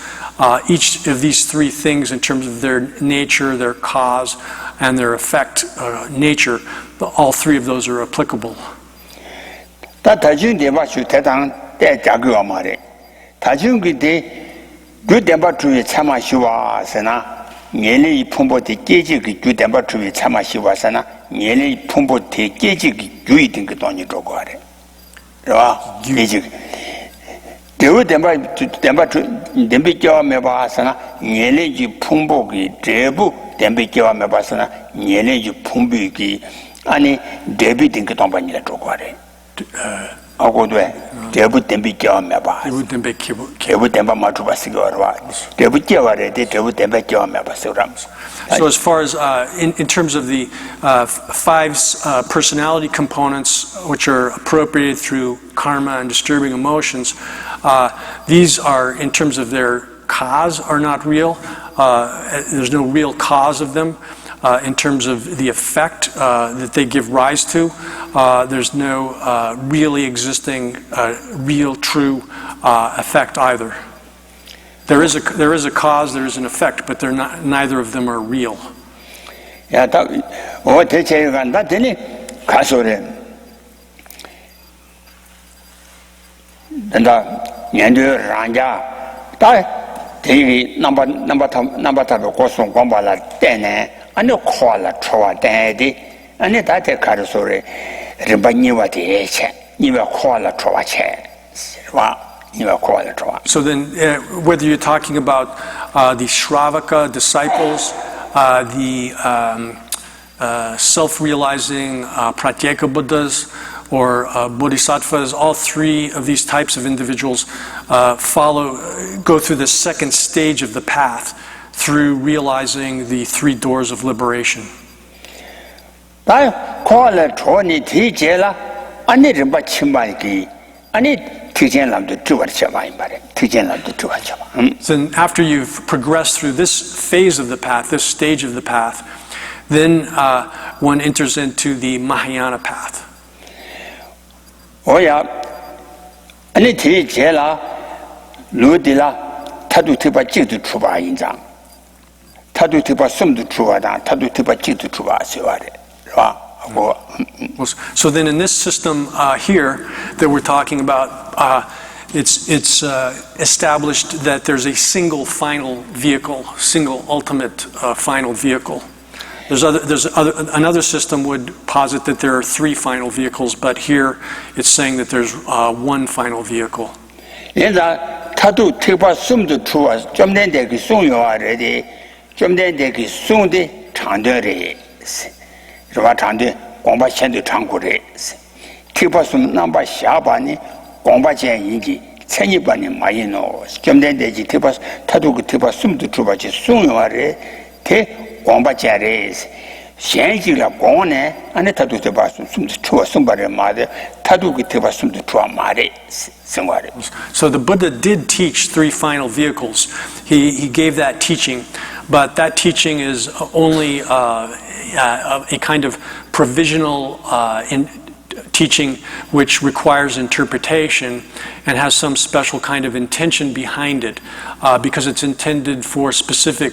each of these three things, in terms of their nature, their cause, and their effect nature, all three of those are applicable. Nyele Pumbo de Geji Judemba to Tamashiwasana, Nyele Pumbo de Geji Juiting Tony Dogore. Geji. They would Demba to Dembikio Mebasana, Nyele Pumbo, Debu, Dembikio Mebasana, Nyele Pumbi, Ani debiting Tombania Dogore. I go there. They would then be John Meba. They would then be Matubasigor. They would give it, they would then be John Mebasurams. So, as far as in terms of the five personality components which are appropriated through karma and disturbing emotions, these are, in terms of their cause, are not real. There's no real cause of them. In terms of the effect that they give rise to, there's no really existing, real, true effect either. There is a cause, there is an effect, but they're not. Neither of them are real. Yeah, what they say that any Kasore and the Yandu Ranja, number Kosong Gombala, Dene. And no call a troa daddy, and it at a carosore, Ribaniwa de Eche, you will call a troa chair. You will call a troa. So then, whether you're talking about the Shravaka disciples, the self-realizing Pratyeka Buddhas, or Bodhisattvas, all three of these types of individuals go through the second stage of the path, through realizing the three doors of liberation. So, after you've progressed through this phase of the path, this stage of the path, then one enters into the Mahayana path. Oh yeah, so then in this system here that we're talking about, it's established that there's a single final vehicle, single ultimate final vehicle. Another system would posit that there are three final vehicles, but here it's saying that there's one final vehicle. Tadu Tiba Sum to Truas, Jumden de Gisung already, Jumden de Gisung de Tandere, Ravatande, Gomba Chandu Tangure, Tiba Sum number Shabani, Gomba Janji, Senibani Mayino, Jumden de Tibas, Tadu Tiba Sum to Truba, Sung already, Te Gomba Jares. Shenjila Gone, and Tadu Tiba Sum to somebody mother, Tadu Tiba Sum to Tua Mare. So the Buddha did teach three final vehicles. He gave that teaching, but that teaching is only a kind of provisional teaching which requires interpretation and has some special kind of intention behind it, because it's intended for specific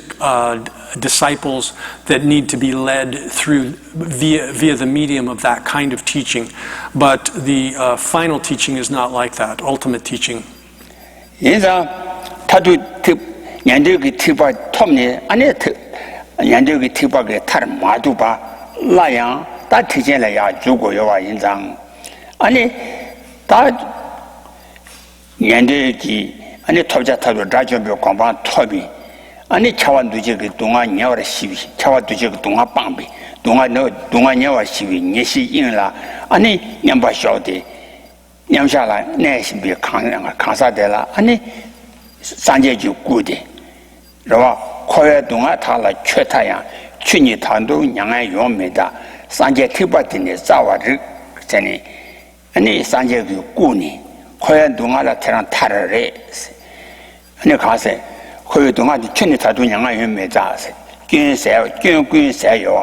disciples that need to be led through via the medium of that kind of teaching. But the final teaching is not like that, ultimate teaching. 다 티젠라야 주고요와 인장 아니 다 년대기 아니 토자타도 다좀비 공방 토비 아니 차완두지 그 동안 녀와 시비 차완두지 그 동안 빵비 동안 녀와 시비 녀시 인라 아니 냠바쇼데 냠샤라 내신비 강사되라 아니 산제주 구데 그러와 코에 동안 타라 최타양 춘이 탄도 양의 용매다 산제 티바티네 자와르 전에 아니 산제기 꾸니 코야 동아라 테란 타르레 아니 가세 코야 동아디 춘이 다도 양아 연매자세 균세요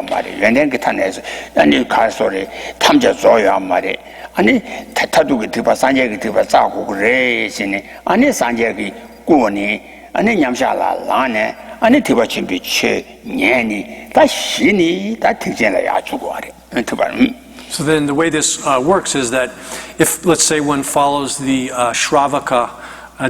말이原来그 탄에서 아니 가소리 탐자 줘야 말이 아니 타타두기 드바 산제기 드바 짜고 그래시니 아니 산제기 꾸니 아니 냠샤라 라네 아니 드바 준비 최 년이 다 신이 다 특전을 야주고 하래 드바 So then the way this works is that if, let's say, one follows the Shravaka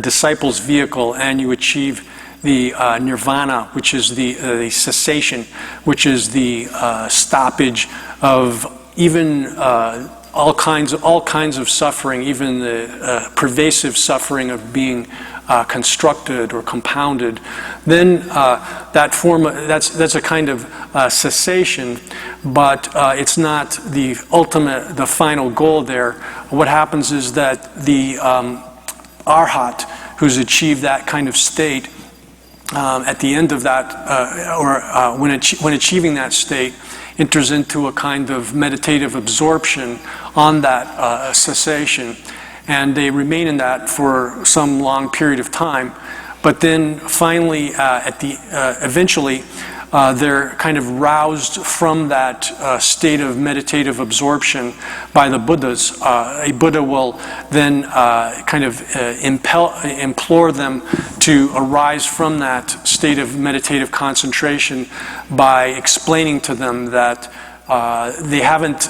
disciple's vehicle and you achieve the nirvana, which is the cessation, which is the stoppage of even all kinds of suffering, even the pervasive suffering of being constructed or compounded, then that's a kind of cessation, but it's not the ultimate, the final goal there. What happens is that the arhat, who's achieved that kind of state, at the end of that, when achieving that state, enters into a kind of meditative absorption on that cessation. And they remain in that for some long period of time. But then finally, eventually, they're kind of roused from that state of meditative absorption by the Buddhas. A Buddha will then kind of implore them to arise from that state of meditative concentration by explaining to them that they haven't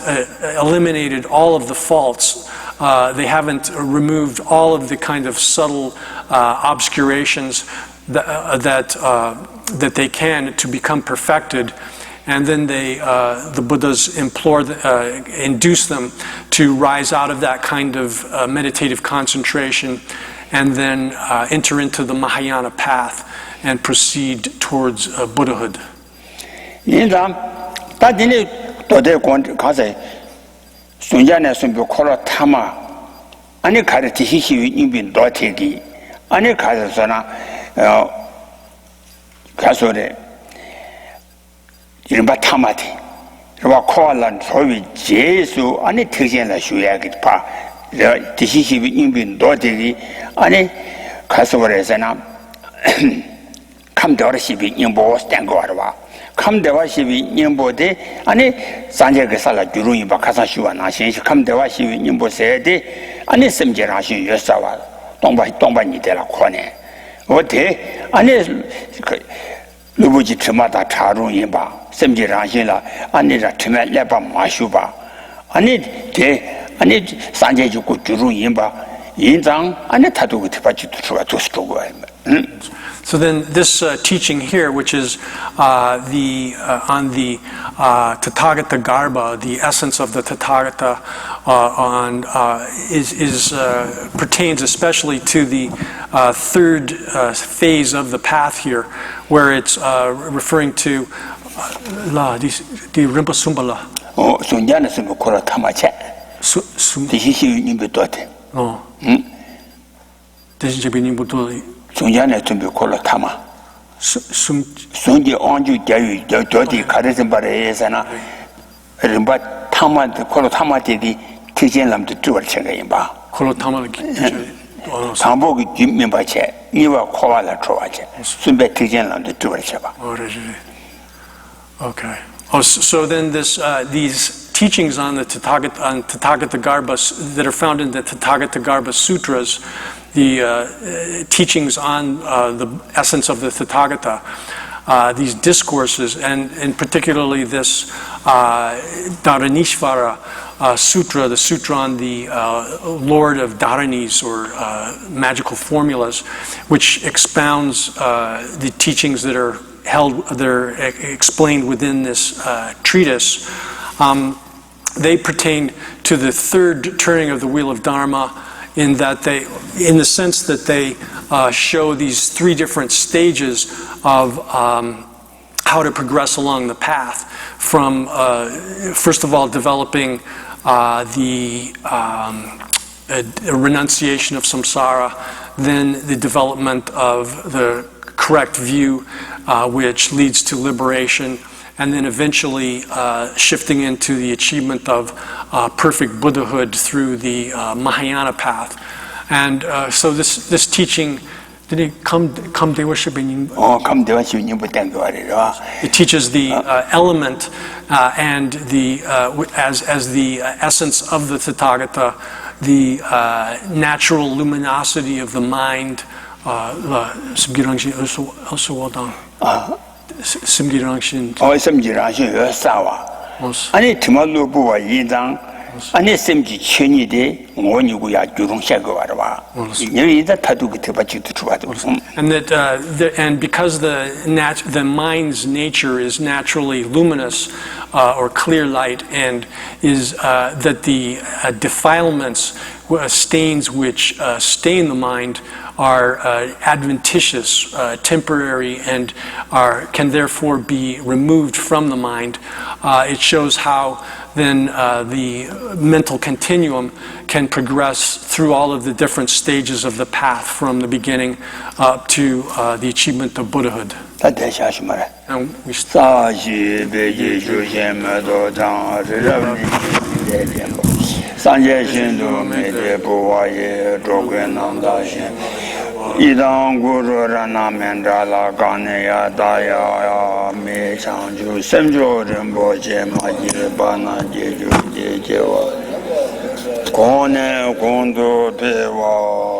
eliminated all of the faults. They haven't removed all of the kind of subtle obscurations that they can to become perfected, and then the Buddhas induce them to rise out of that kind of meditative concentration, and then enter into the Mahayana path and proceed towards Buddhahood. 순자네 순비 콜로 타마 아니 가르치 히히 인빈 도테기 아니 가서나 가서래 이른바 타마티 와 코알란 소위 제수 아니 특전라 쉬야기 파 디히히 인빈 도테기 아니 가서래서나 감더르시비 인보 스탠거와 감대와시비 님보데 아니 산제가 살아 주루이 바카사시와 나신시 감대와시비 님보세데 아니 sem제라시 여사와 동반이 되라 코네 어때 아니 루부지 트마다 차루이 바 sem제라시라 아니라 트메 레바 마슈바 아니 아니 산제주고 주루이 바 인장 아니 타도고 트바지도 추가 도스도고 So then this teaching here, which is on the Tathagata Garbha, the essence of the Tathagata, pertains especially to the third phase of the path here, where it's referring to the Rinpa Sumbala. Sunjana Sumba Kora Tamache. The Hishi Nimbutote. Oh. This is Jabinimbuto. Sunjana Sumba Kora Tama. Sunji Anju Jayu, Jodi Karisambara, Rimba Tama, the Kora Tamati, Tijan to do a chagayimba. Kora Tama. Tambo Jimbache, you are Koala Trovache, Sumba Tijan to do a chaba. Okay. Oh, so then these teachings on the Tathagata Garbha that are found in the Tathagata Garbha Sutras, the teachings on the essence of the Tathagata, these discourses, and particularly this Dharanishvara Sutra, the sutra on the Lord of Dharanis, or magical formulas, which expounds the teachings that are explained within this treatise. They pertain to the third turning of the wheel of Dharma, in the sense that they show these three different stages of how to progress along the path, from first of all developing the renunciation of samsara, then the development of the correct view, which leads to liberation, and then eventually shifting into the achievement of perfect Buddhahood through the Mahayana path. And so this teaching, did it come to worship in? It teaches the element and the as the essence of the Tathagata, the natural luminosity of the mind. Simgirangshin also well done. Simgirangshin. 아니 드말로 부와 이당 아니 샘지 천이데 원이고야 주동샤고 와라 여기다 타두고 대바치도 좋아도 and that and because the mind's nature is naturally luminous or clear light, and is that the defilements, stains which stain the mind are adventitious, temporary, and can therefore be removed from the mind. It shows how then the mental continuum can progress through all of the different stages of the path from the beginning up to the achievement of Buddhahood. And we 이당 구르라나 멘달라 가네야 다야야 메창주 샘조른 보제 마지르 바나 제주 제제와 고네 공도 대와